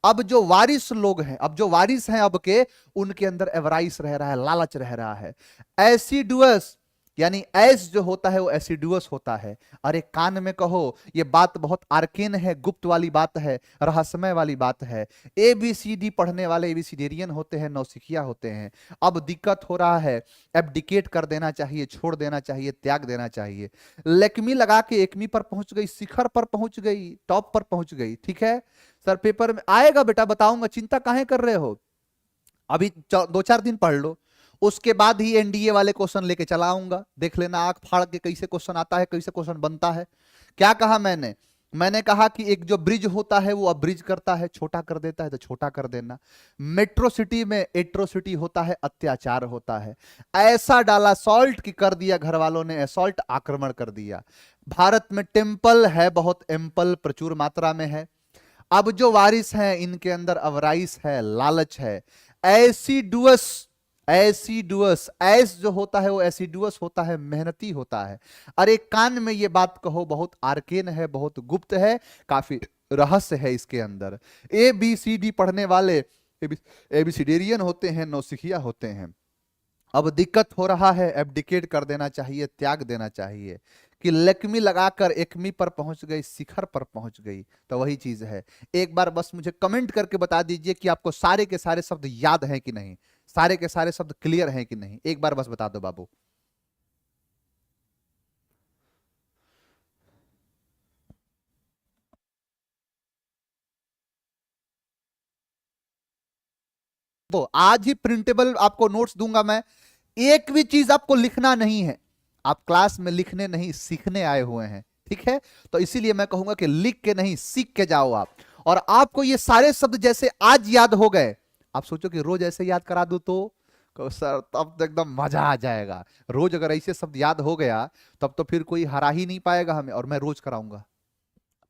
अब जो वारिस लोग हैं, अब जो वारिस हैं अब के, उनके अंदर एवराइस रह रहा है, लालच रह रहा है। एसिडुअस, यानी ऐस जो होता है वो एसिडुअस होता है। अरे कान में कहो, ये बात बहुत आर्केन है, गुप्त वाली बात है, रहस्यमय वाली बात है। एबीसीडी पढ़ने वाले एबीसीडेरियन होते हैं, नौसिखिया होते हैं। अब दिक्कत हो रहा है, एब्डिकेट कर देना चाहिए, छोड़ देना चाहिए, त्याग देना चाहिए। लेक्मी लगा के एकमी पर पहुंच गई, शिखर पर पहुंच गई, टॉप पर पहुंच गई। ठीक है सर, पेपर में आएगा बेटा, बताऊंगा, चिंता काहे कर रहे हो, अभी 2-4 दिन पढ़ लो, उसके बाद ही एनडीए वाले क्वेश्चन लेके चला आऊंगा, देख लेना आंख फाड़ के कैसे क्वेश्चन आता है, कैसे क्वेश्चन बनता है। क्या कहा मैंने कहा कि एक जो ब्रिज होता है वो अब ब्रिज करता है, छोटा कर देता है, तो छोटा कर देना। मेट्रो सिटी में एट्रोसिटी होता है, अत्याचार होता है। ऐसा डाला सॉल्ट कि कर दिया घर वालों ने असॉल्ट, आक्रमण कर दिया। भारत में टेम्पल है बहुत एम्पल, प्रचुर मात्रा में है। अब जो वारिस हैं इनके अंदर अवराइस है, लालच है। एसिडुअस, एसिडुअस, ऐस जो होता है वो एसिडुअस होता है, मेहनती होता है। अरे कान में ये बात कहो, बहुत आर्केन है, बहुत गुप्त है, काफी रहस्य है इसके अंदर। ए बी सी डी पढ़ने वाले एबीसीडेरियन होते हैं, नौसिखिया होते हैं। अब दिक्कत हो रहा है, एब्डिकेट कर देना चाहिए, त्याग देना चाहिए, कि लेक्मी लगाकर एकमी पर पहुंच गई, शिखर पर पहुंच गई। तो वही चीज है। एक बार बस मुझे कमेंट करके बता दीजिए कि आपको सारे के सारे शब्द याद हैं कि नहीं, सारे के सारे शब्द क्लियर हैं कि नहीं, एक बार बस बता दो बाबू। वो आज ही प्रिंटेबल आपको नोट्स दूंगा मैं, एक भी चीज आपको लिखना नहीं है, आप क्लास में लिखने नहीं सीखने आए हुए हैं। ठीक है, तो इसीलिए मैं कहूंगा कि लिख के नहीं सीख के जाओ आप। और आपको ये सारे शब्द जैसे आज याद हो गए, आप सोचो कि रोज ऐसे याद करा दूं तो कहो सर तब तो एकदम मजा आ जाएगा। रोज अगर ऐसे शब्द याद हो गया तब तो फिर कोई हरा ही नहीं पाएगा हमें, और मैं रोज कराऊंगा।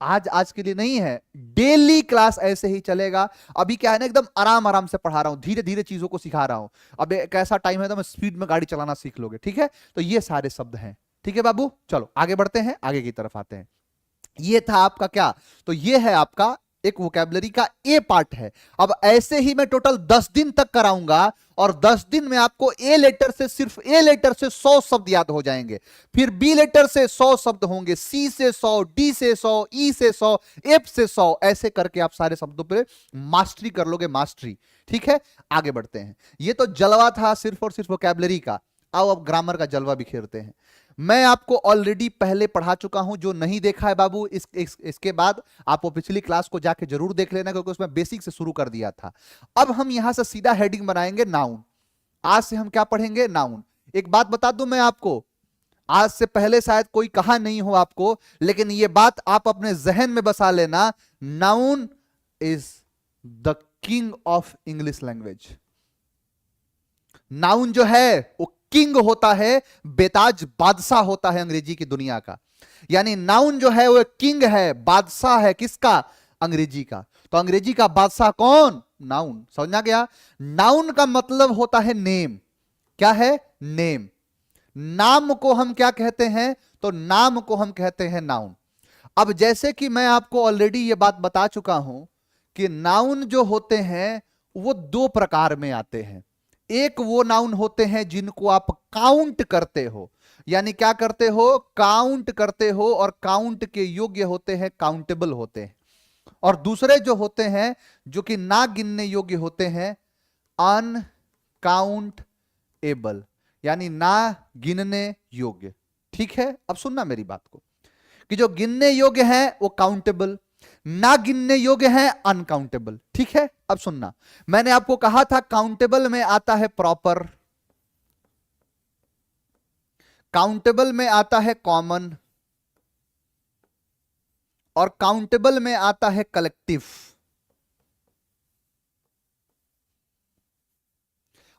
आज आज के लिए नहीं है, डेली क्लास ऐसे ही चलेगा। अभी क्या है ना, एकदम आराम आराम से पढ़ा रहा हूं, धीरे धीरे चीजों को सिखा रहा हूं। अब एक ऐसा टाइम है तो मैं स्पीड में गाड़ी चलाना सीख लोगे। ठीक है, तो ये सारे शब्द हैं। ठीक है बाबू, चलो आगे बढ़ते हैं, आगे की तरफ आते हैं। ये था आपका क्या, तो ये है आपका एक वोकैबुलरी का ए पार्ट है। अब ऐसे ही मैं टोटल 10 दिन तक कराऊंगा, और 10 दिन में आपको ए लेटर से, सिर्फ ए लेटर से 100 शब्द याद हो जाएंगे। फिर बी लेटर से 100 शब्द होंगे, सी से 100, डी से 100, ई से 100, एफ से 100, ऐसे करके आप सारे शब्दों पे मास्टरी कर लोगे, मास्टरी। ठीक है, आगे बढ़ते हैं। ये तो जलवा था सिर्फ और सिर्फ वोकैबुलरी का। आओ अब ग्रामर का जलवा बिखेरते हैं। मैं आपको ऑलरेडी पहले पढ़ा चुका हूं, जो नहीं देखा है बाबू इसके बाद आप वो पिछली क्लास को जाके जरूर देख लेना, क्योंकि उसमें बेसिक से शुरू कर दिया था। अब हम यहां से सीधा हेडिंग बनाएंगे नाउन। आज से हम क्या पढ़ेंगे? नाउन। एक बात बता दूं मैं आपको, आज से पहले शायद कोई कहा नहीं हो आपको, लेकिन ये बात आप अपने जहन में बसा लेना, noun is the king of English language. Noun जो है वो किंग होता है, बेताज बादशाह होता है अंग्रेजी की दुनिया का। यानी नाउन जो है वो किंग है, बादशाह है, किसका? अंग्रेजी का। तो अंग्रेजी का बादशाह कौन? नाउन। समझना गया? नाउन का मतलब होता है नेम। क्या है? नेम। नाम को हम क्या कहते हैं? तो नाम को हम कहते हैं नाउन। अब जैसे कि मैं आपको ऑलरेडी ये बात बता चुका हूं कि नाउन जो होते हैं वो दो प्रकार में आते हैं। एक वो नाउन होते हैं जिनको आप काउंट करते हो, यानी क्या करते हो? काउंट करते हो, और काउंट के योग्य होते हैं, काउंटेबल होते हैं। और दूसरे जो होते हैं जो कि ना गिनने योग्य होते हैं, अनकाउंटेबल, यानी ना गिनने योग्य। ठीक है, अब सुनना मेरी बात को, कि जो गिनने योग्य है वो काउंटेबल, ना गिनने योग्य है अनकाउंटेबल। ठीक है, अब सुनना, मैंने आपको कहा था काउंटेबल में आता है प्रॉपर, काउंटेबल में आता है कॉमन, और काउंटेबल में आता है कलेक्टिव।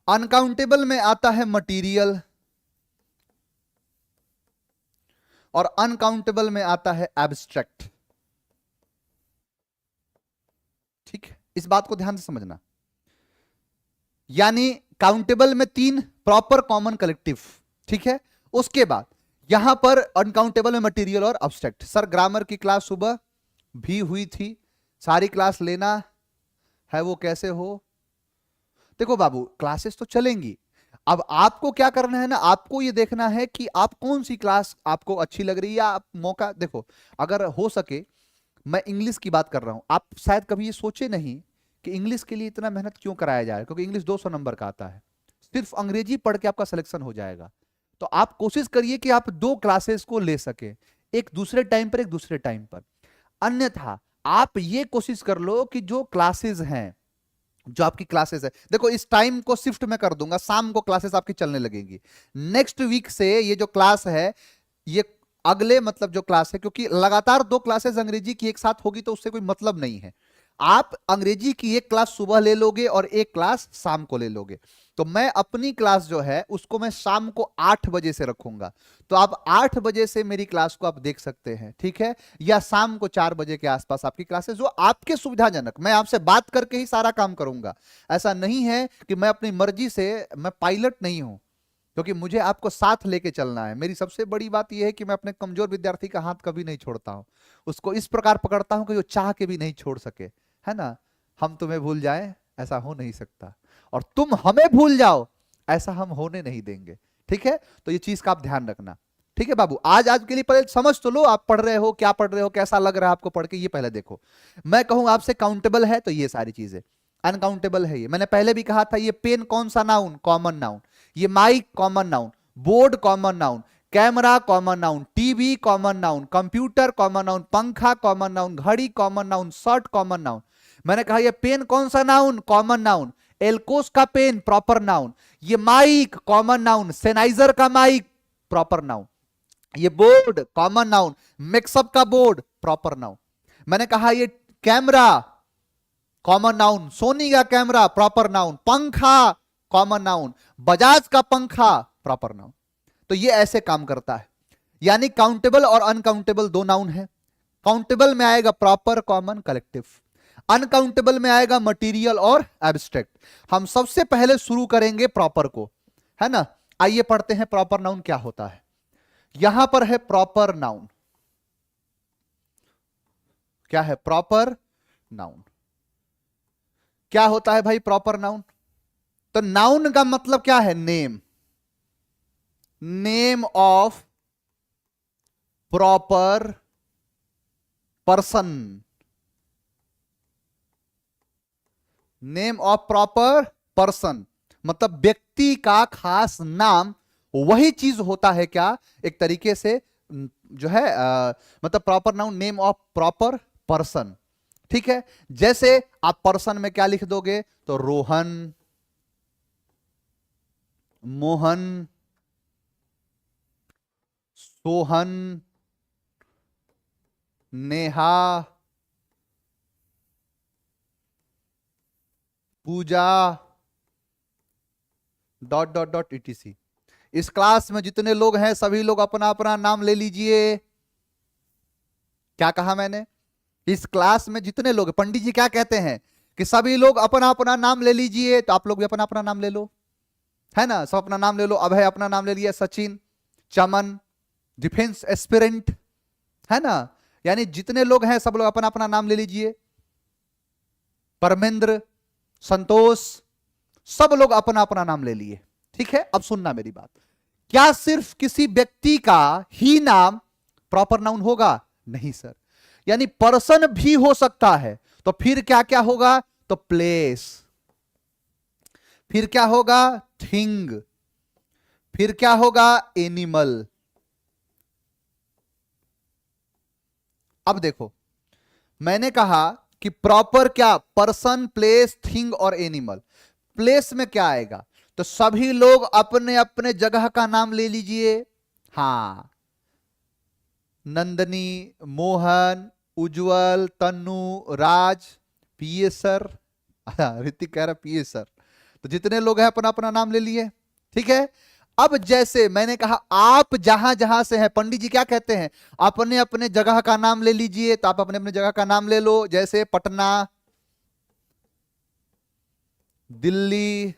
अनकाउंटेबल में आता है मटीरियल, और अनकाउंटेबल में आता है एब्स्ट्रैक्ट। ठीक है, इस बात को ध्यान से समझना। यानी काउंटेबल में तीन, प्रॉपर, कॉमन, कलेक्टिव। ठीक है, उसके बाद यहां पर अनकाउंटेबल में मटेरियल और एब्स्ट्रैक्ट। सर ग्रामर की क्लास सुबह भी हुई थी, सारी क्लास लेना है, वो कैसे हो? देखो बाबू, क्लासेस तो चलेंगी, अब आपको क्या करना है ना, आपको ये देखना है कि आप कौन सी क्लास आपको अच्छी लग रही है, या आप मौका देखो। अगर हो सके, मैं इंग्लिश की बात कर रहा हूं, आप शायद कभी ये सोचे नहीं कि इंग्लिश के लिए इतना मेहनत क्यों कराया जाए, क्योंकि इंग्लिश 200 नंबर का आता है, सिर्फ अंग्रेजी पढ़ के आपका सिलेक्शन हो जाएगा। तो आप कोशिश करिए कि आप दो क्लासेस को ले सके, एक दूसरे टाइम पर, एक दूसरे टाइम पर। अन्यथा आप ये कोशिश कर लो कि जो क्लासेस हैं, जो आपकी क्लासेस है, देखो इस टाइम को शिफ्ट में कर दूंगा, शाम को क्लासेस आपकी चलने लगेंगी। नेक्स्ट वीक से ये जो क्लास है, ये अगले मतलब जो क्लास है, क्योंकि लगातार दो क्लासेस अंग्रेजी की एक साथ होगी तो उससे कोई मतलब नहीं है। आप अंग्रेजी की एक क्लास सुबह ले लोगे और एक क्लास शाम को ले लोगे। तो मैं अपनी क्लास जो है उसको मैं शाम को 8 बजे से रखूंगा, तो आप 8 बजे से मेरी क्लास को आप देख सकते हैं। ठीक है, या शाम को 4 बजे के आसपास आपकी क्लासेस, जो आपके सुविधाजनक, मैं आपसे बात करके ही सारा काम करूंगा। ऐसा नहीं है कि मैं अपनी मर्जी से, मैं पायलट नहीं हूं, क्योंकि मुझे आपको साथ लेके चलना है। मेरी सबसे बड़ी बात यह है कि मैं अपने कमजोर विद्यार्थी का हाथ कभी नहीं छोड़ता हूं, उसको इस प्रकार पकड़ता हूं कि वो चाह के भी नहीं छोड़ सके, है ना। हम तुम्हें भूल जाए ऐसा हो नहीं सकता, और तुम हमें भूल जाओ ऐसा हम होने नहीं देंगे। ठीक है, तो ये चीज का आप ध्यान रखना। ठीक है बाबू, आज के लिए पहले समझ तो लो, आप पढ़ रहे हो, क्या पढ़ रहे हो, कैसा लग रहा है आपको पढ़ के, ये पहले देखो। मैं कहूं आपसे काउंटेबल है तो ये सारी चीजें, अनकाउंटेबल है ये मैंने पहले भी कहा था। ये पेन कौन सा नाउन? Common noun. ये mike common noun, board common noun, camera common noun, TV common noun, computer common noun, पंखा कॉमन नाउन, घड़ी common noun, shirt common noun. मैंने कहा ये पेन कौन सा नाउन? Common noun. एल्कोस का पेन प्रॉपर नाउन। ये माइक कॉमन नाउन, सेनाइजर का माइक प्रॉपर नाउन। ये बोर्ड कॉमन नाउन, मिक्सअप का बोर्ड प्रॉपर नाउन। मैंने कहा ये कैमरा कॉमन नाउन, सोनी का कैमरा प्रॉपर नाउन, पंखा कॉमन नाउन, बजाज का पंखा प्रॉपर नाउन। तो ये ऐसे काम करता है, यानी काउंटेबल और अनकाउंटेबल दो नाउन है। काउंटेबल में आएगा प्रॉपर, कॉमन, कलेक्टिव। अनकाउंटेबल में आएगा मटेरियल और एब्स्ट्रैक्ट। हम सबसे पहले शुरू करेंगे प्रॉपर को, है ना। आइए पढ़ते हैं प्रॉपर नाउन क्या होता है। यहां पर है प्रॉपर नाउन। क्या है प्रॉपर नाउन? क्या होता है भाई प्रॉपर नाउन? तो नाउन का मतलब क्या है? Name, name of proper person, name of proper person मतलब व्यक्ति का खास नाम, वही चीज होता है क्या एक तरीके से, जो है मतलब proper noun, name of proper person. ठीक है, जैसे आप पर्सन में क्या लिख दोगे? तो रोहन, मोहन, सोहन, नेहा, पूजा, डॉट डॉट डॉट etc। इस क्लास में जितने लोग हैं सभी लोग अपना अपना नाम ले लीजिए। क्या कहा मैंने? इस क्लास में जितने लोग, पंडित जी क्या कहते हैं कि सभी लोग अपना अपना नाम ले लीजिए, तो आप लोग भी अपना अपना नाम ले लो, है ना? सब अपना नाम ले लो। अभय अपना नाम ले लिया, सचिन, चमन, डिफेंस एस्पिरेंट, है ना? यानी जितने लोग हैं सब लोग अपना अपना नाम ले लीजिए। परमेंद्र, संतोष, सब लोग अपना अपना नाम ले लिए। ठीक है, अब सुनना मेरी बात। क्या सिर्फ किसी व्यक्ति का ही नाम प्रॉपर नाउन होगा? नहीं सर, यानी पर्सन भी हो सकता है। तो फिर क्या क्या होगा? तो प्लेस, फिर क्या होगा? थिंग, फिर क्या होगा? एनिमल। अब देखो, मैंने कहा कि प्रॉपर क्या? पर्सन, प्लेस, थिंग और एनिमल। प्लेस में क्या आएगा? तो सभी लोग अपने अपने जगह का नाम ले लीजिए। हां, नंदनी, मोहन, उज्जवल, तन्नू, राज, पीए सर। ऋतिक कह रहा पीए सर। तो जितने लोग हैं अपना अपना नाम ले लिए। ठीक है, अब जैसे मैंने कहा आप जहां जहां से हैं, पंडित जी क्या कहते हैं? अपने अपने जगह का नाम ले लीजिए। तो आप अपने अपने जगह का नाम ले लो। जैसे पटना, दिल्ली,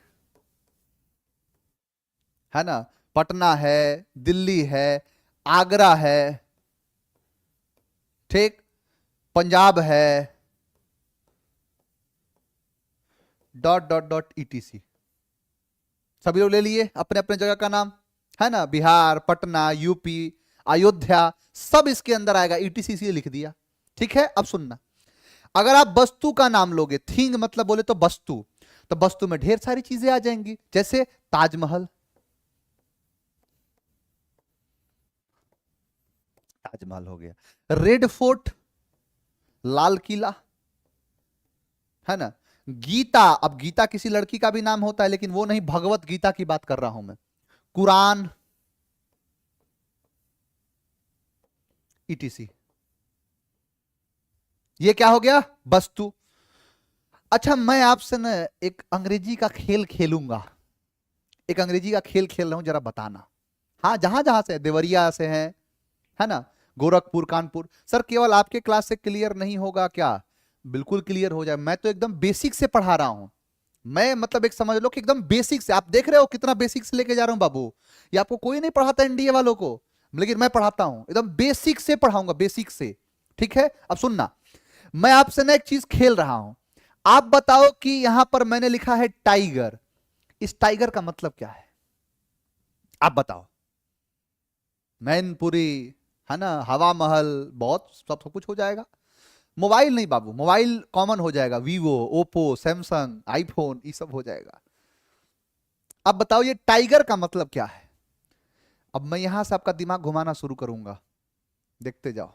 है ना? पटना है, दिल्ली है, आगरा है, ठीक, पंजाब है, डॉट डॉट डॉट etc। सभी लोग ले लिए अपने अपने जगह का नाम, है ना? बिहार, पटना, यूपी, अयोध्या, सब इसके अंदर आएगा। etc से लिख दिया। ठीक है, अब सुनना। अगर आप वस्तु का नाम लोगे, थिंग मतलब बोले तो वस्तु, तो वस्तु में ढेर सारी चीजें आ जाएंगी। जैसे ताजमहल, ताजमहल हो गया। रेड फोर्ट, लाल किला, है ना? गीता, अब गीता किसी लड़की का भी नाम होता है, लेकिन वो नहीं, भगवत गीता की बात कर रहा हूं मैं। कुरान, etc। ये क्या हो गया? वस्तु। अच्छा, मैं आपसे ना एक अंग्रेजी का खेल खेलूंगा। एक अंग्रेजी का खेल खेल रहा हूं, जरा बताना। हाँ, जहां जहां से, देवरिया से हैं, है ना? गोरखपुर, कानपुर। सर केवल आपके क्लास से क्लियर नहीं होगा क्या? बिल्कुल क्लियर हो जाए। मैं तो एकदम बेसिक से पढ़ा रहा हूं। मैं मतलब एक समझ लो कि एकदम बेसिक से। आप देख रहे हो कितना बेसिक से लेके जा रहा हूं बाबू। ये आपको कोई नहीं पढ़ाता एनडीए वालों को, लेकिन मैं पढ़ाता हूं। एकदम बेसिक से पढ़ाऊंगा, बेसिक से। ठीक है, अब सुनना। मैं आपसे ना एक चीज खेल रहा हूं। आप बताओ कि यहां पर मैंने लिखा है टाइगर। इस टाइगर का मतलब क्या है? आप बताओ। मैनपुरी, है ना? हवा महल, बहुत सब कुछ हो जाएगा। मोबाइल नहीं बाबू, मोबाइल कॉमन हो जाएगा। वीवो, ओप्पो, सैमसंग, आईफोन, ये सब हो जाएगा। अब बताओ ये टाइगर का मतलब क्या है? अब मैं यहां से आपका दिमाग घुमाना शुरू करूंगा, देखते जाओ।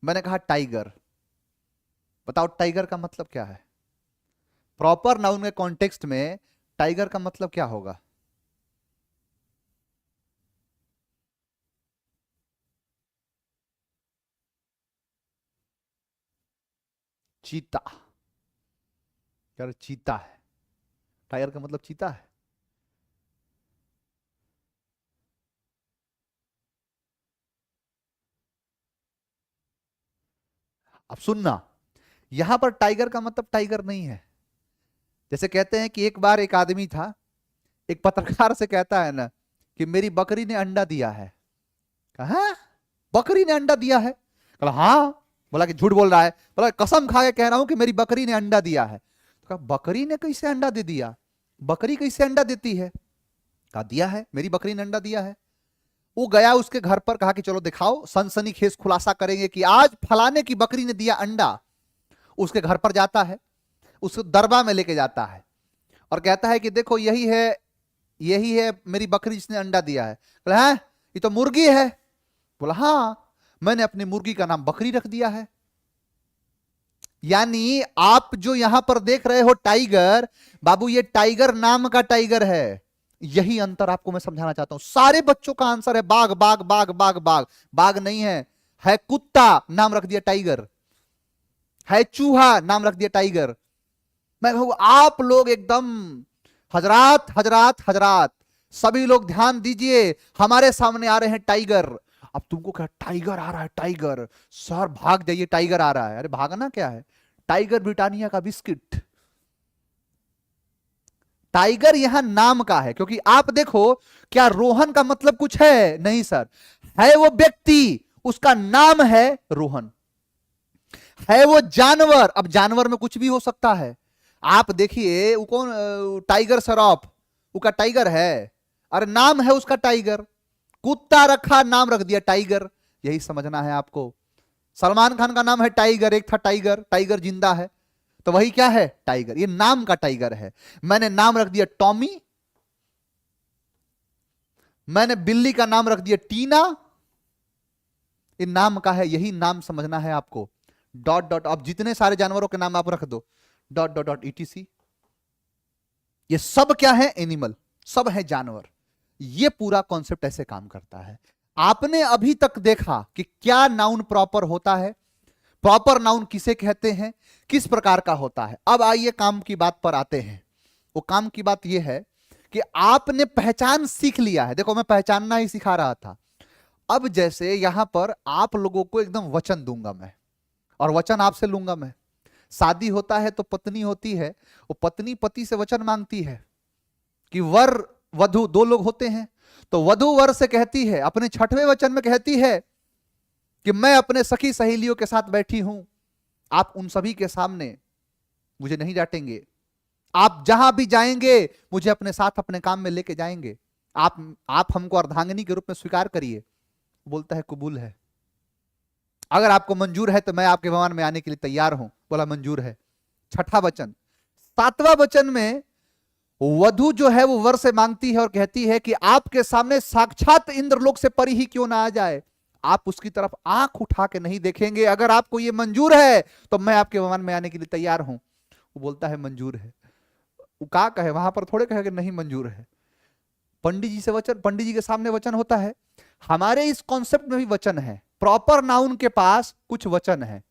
मैंने कहा टाइगर, बताओ टाइगर का मतलब क्या है? प्रॉपर नाउन के कॉन्टेक्स्ट में टाइगर का मतलब क्या होगा? चीता। यार चीता है, टाइगर का मतलब चीता है। अब सुनना, यहां पर टाइगर का मतलब टाइगर नहीं है। जैसे कहते हैं कि एक बार एक आदमी था, एक पत्रकार से कहता है ना कि मेरी बकरी ने अंडा दिया है। कहा बकरी ने अंडा दिया है? कहा हाँ। बोला कि झूठ बोल रहा है। बोला कसम खा के कह रहा हूं कि मेरी बकरी ने अंडा दिया है। तो कहा बकरी ने कैसे अंडा दे दिया? बकरी कैसे अंडा देती है? कहा दिया है, मेरी बकरी ने अंडा दिया है। वो गया उसके घर पर, कहा कि चलो दिखाओ, सनसनीखेज खुलासा करेंगे कि आज फलाने की बकरी ने दिया अंडा। उसके घर पर जाता है, उसको दरबा में लेके जाता है और कहता है कि देखो यही है, यही है मेरी बकरी जिसने अंडा दिया है। बोला है ये तो मुर्गी है। बोला हाँ, मैंने अपनी मुर्गी का नाम बकरी रख दिया है। यानी आप जो यहां पर देख रहे हो टाइगर, बाबू ये टाइगर नाम का टाइगर है। यही अंतर आपको मैं समझाना चाहता हूं। सारे बच्चों का आंसर है बाघ बाघ बाघ बाघ बाघ। बाघ नहीं है कुत्ता, नाम रख दिया टाइगर। है चूहा, नाम रख दिया टाइगर। मैं कहूँ आप लोग एकदम हजरात हजरात हजरात, सभी लोग ध्यान दीजिए, हमारे सामने आ रहे हैं टाइगर। अब तुमको क्या टाइगर आ रहा है, टाइगर सर भाग जाइए, टाइगर आ रहा है। अरे भागना क्या है, टाइगर ब्रिटानिया का बिस्किट। टाइगर यहां नाम का है, क्योंकि आप देखो क्या रोहन का मतलब कुछ है, नहीं सर, है वो व्यक्ति, उसका नाम है रोहन। है वो जानवर, अब जानवर में कुछ भी हो सकता है। आप देखिए वो कौन, टाइगर श्रॉफ, उसका टाइगर है, अरे नाम है उसका टाइगर। कुत्ता रखा, नाम रख दिया टाइगर, यही समझना है आपको। सलमान खान का नाम है टाइगर, एक था टाइगर, टाइगर जिंदा है, तो वही क्या है, टाइगर, ये नाम का टाइगर है। मैंने नाम रख दिया टॉमी, मैंने बिल्ली का नाम रख दिया टीना, इन नाम का है, यही नाम समझना है आपको। डॉट डॉट, अब जितने सारे जानवरों के नाम आप रख दो, डॉट डॉट डॉट ईटीसी, ये सब क्या है, एनिमल, सब है जानवर। ये पूरा कॉन्सेप्ट ऐसे काम करता है। आपने अभी तक देखा कि क्या नाउन प्रॉपर होता है, प्रॉपर नाउन किसे कहते हैं, किस प्रकार का होता है। अब आइए काम की बात पर आते हैं। वो काम की बात यह है कि आपने पहचान सीख लिया है। देखो मैं पहचानना ही सिखा रहा था। अब जैसे यहां पर आप लोगों को एकदम वचन दूंगा मैं, और वचन आपसे लूंगा मैं। शादी होता है तो पत्नी होती है, वो पत्नी पति से वचन मांगती है कि वर वधु दो लोग होते हैं, तो वधु वर से कहती है, अपने 6वें वचन में कहती है कि मैं अपने सखी सहेलियों के साथ बैठी हूं, आप उन सभी के सामने मुझे नहीं डांटेंगे, आप जहां भी जाएंगे मुझे अपने साथ अपने काम में लेके जाएंगे, आप हमको अर्धांगिनी के रूप में स्वीकार करिए। बोलता है कबूल है, अगर आपको मंजूर है तो मैं आपके भवन में आने के लिए तैयार हूं। बोला मंजूर है। 6ठा वचन। 7वां वचन में वधु जो है वो वर से मांगती है और कहती है कि आपके सामने साक्षात इंद्रलोक से परी ही क्यों ना आ जाए, आप उसकी तरफ आंख उठा के नहीं देखेंगे, अगर आपको ये मंजूर है तो मैं आपके भवन में आने के लिए तैयार हूं। वो बोलता है मंजूर है। वो क्या कहे, वहां पर थोड़े कहे कि नहीं मंजूर है। पंडित जी से वचन, पंडित जी के सामने वचन होता है। हमारे इस कॉन्सेप्ट में भी वचन है, प्रॉपर नाउन के पास कुछ वचन है,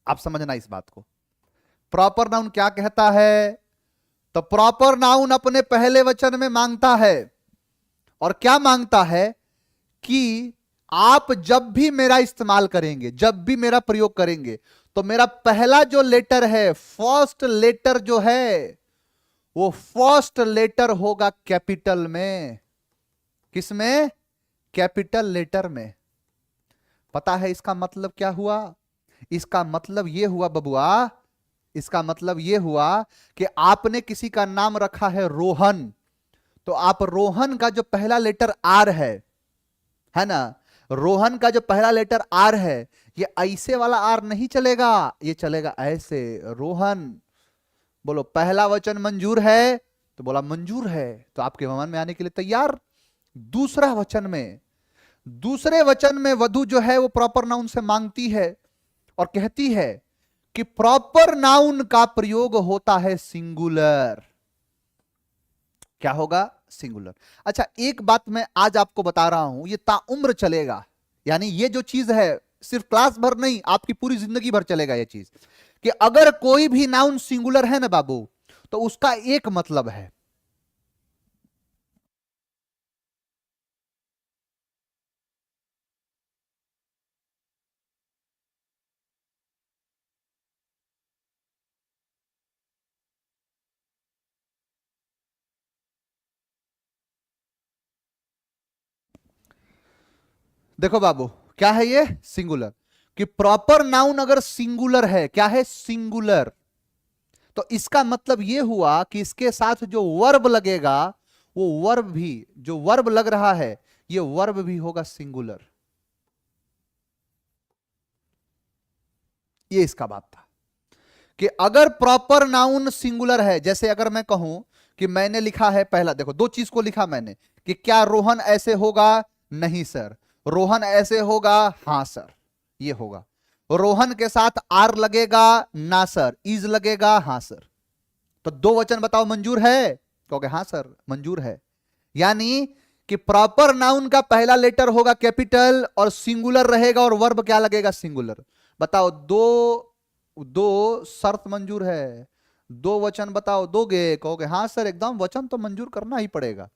आप समझना इस बात को। प्रॉपर नाउन क्या कहता है, तो प्रॉपर नाउन अपने पहले वचन में मांगता है, और क्या मांगता है कि आप जब भी मेरा इस्तेमाल करेंगे, जब भी मेरा प्रयोग करेंगे, तो मेरा पहला जो लेटर है, फर्स्ट लेटर जो है, वो फर्स्ट लेटर होगा कैपिटल में। किसमें, कैपिटल लेटर में। पता है इसका मतलब क्या हुआ, इसका मतलब यह हुआ बबुआ, इसका मतलब यह हुआ कि आपने किसी का नाम रखा है रोहन, तो आप रोहन का जो पहला लेटर आर है ना, रोहन का जो पहला लेटर आर है, ये ऐसे वाला आर नहीं चलेगा, ये चलेगा ऐसे, रोहन। बोलो पहला वचन मंजूर है, तो बोला मंजूर है, तो आपके भवन में आने के लिए तैयार। दूसरा वचन में, दूसरे वचन में वधु जो है वो प्रॉपर नाउन से मांगती है और कहती है कि प्रॉपर नाउन का प्रयोग होता है सिंगुलर। क्या होगा, सिंगुलर। अच्छा एक बात मैं आज आपको बता रहा हूं, ये ताउम्र चलेगा, यानी ये जो चीज है सिर्फ क्लास भर नहीं, आपकी पूरी जिंदगी भर चलेगा ये चीज, कि अगर कोई भी नाउन सिंगुलर है ना बाबू, तो उसका एक मतलब है। देखो बाबू क्या है ये, सिंगुलर, कि प्रॉपर नाउन अगर सिंगुलर है, क्या है, सिंगुलर, तो इसका मतलब यह हुआ कि इसके साथ जो वर्ब लगेगा, वो वर्ब भी, जो वर्ब लग रहा है, ये वर्ब भी होगा सिंगुलर। ये इसका बात था कि अगर प्रॉपर नाउन सिंगुलर है, जैसे अगर मैं कहूं कि मैंने लिखा है पहला, देखो दो चीज को लिखा मैंने, कि क्या रोहन ऐसे होगा, नहीं सर, रोहन ऐसे होगा, हां सर, ये होगा। रोहन के साथ आर लगेगा, ना सर, इज लगेगा, हां सर। तो दो वचन बताओ मंजूर है, कहोगे हाँ सर मंजूर है। यानी कि प्रॉपर नाउन का पहला लेटर होगा कैपिटल और सिंगुलर रहेगा और वर्ब क्या लगेगा, सिंगुलर। बताओ दो, दो शर्त मंजूर है, दो वचन बताओ दोगे, कहोगे हाँ सर एकदम, वचन तो मंजूर करना ही पड़ेगा।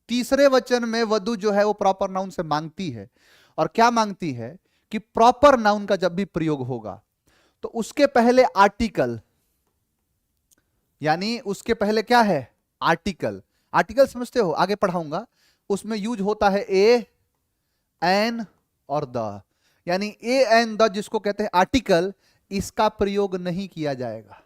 तीसरे वचन में वधु जो है वो प्रॉपर नाउन से मांगती है, और क्या मांगती है कि प्रॉपर नाउन का जब भी प्रयोग होगा तो उसके पहले आर्टिकल, यानी उसके पहले क्या है, आर्टिकल। आर्टिकल समझते हो, आगे पढ़ाऊंगा। उसमें यूज होता है ए, एन और द, यानी ए एन द जिसको कहते हैं आर्टिकल, इसका प्रयोग नहीं किया जाएगा।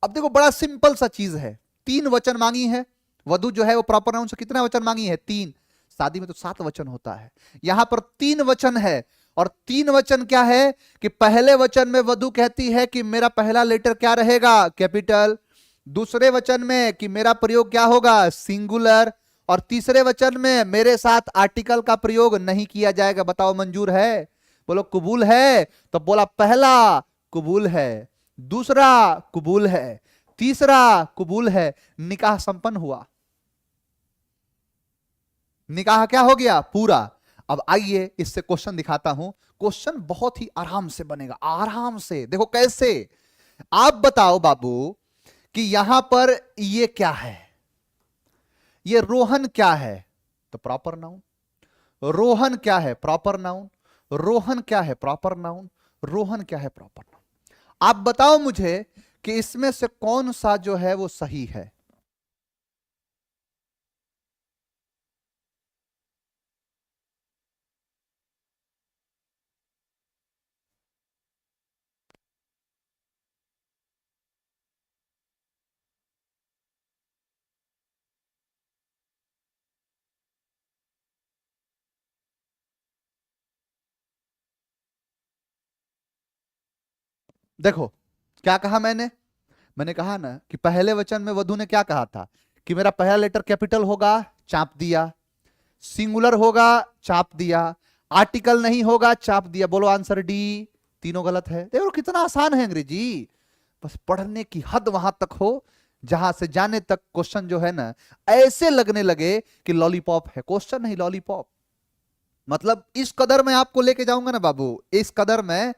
अब देखो बड़ा सिंपल सा चीज है, तीन वचन मांगी है वधु जो है वो प्रॉपर नाउन से, कितना वचन मांगी है, तीन। शादी में तो 7 वचन होता है, यहां पर 3 वचन है। और 3 वचन क्या है कि पहले वचन में वधु कहती है कि मेरा पहला लेटर क्या रहेगा, कैपिटल। दूसरे वचन में कि मेरा प्रयोग क्या होगा, सिंगुलर। और तीसरे वचन में मेरे साथ आर्टिकल का प्रयोग नहीं किया जाएगा। बताओ मंजूर है, बोलो कबूल है। तो बोला पहला कबूल है, दूसरा कबूल है, तीसरा कबूल है, निकाह संपन्न हुआ। निकाह क्या हो गया, पूरा। अब आइए इससे क्वेश्चन दिखाता हूं। क्वेश्चन बहुत ही आराम से बनेगा, आराम से। देखो कैसे, आप बताओ बाबू कि यहां पर ये क्या है, ये रोहन क्या है, तो प्रॉपर नाउन। रोहन क्या है, प्रॉपर नाउन। रोहन क्या है, प्रॉपर नाउन। रोहन क्या है, प्रॉपर नाउन। आप बताओ मुझे कि इसमें से कौन सा जो है वो सही है। देखो क्या कहा मैंने, मैंने कहा ना कि पहले वचन में वधु ने क्या कहा था कि मेरा पहला लेटर कैपिटल होगा, चाप दिया। सिंगुलर होगा, चाप दिया। आर्टिकल नहीं होगा, चाप दिया। बोलो आंसर डी। तीनों गलत है। देखो कितना आसान है अंग्रेजी, बस पढ़ने की हद वहां तक हो जहां से जाने तक क्वेश्चन जो है ना ऐसे लगने लगे कि लॉलीपॉप है। क्वेश्चन नहीं, लॉलीपॉप। मतलब इस कदर मैं आपको लेके जाऊंगा ना बाबू, इस कदर में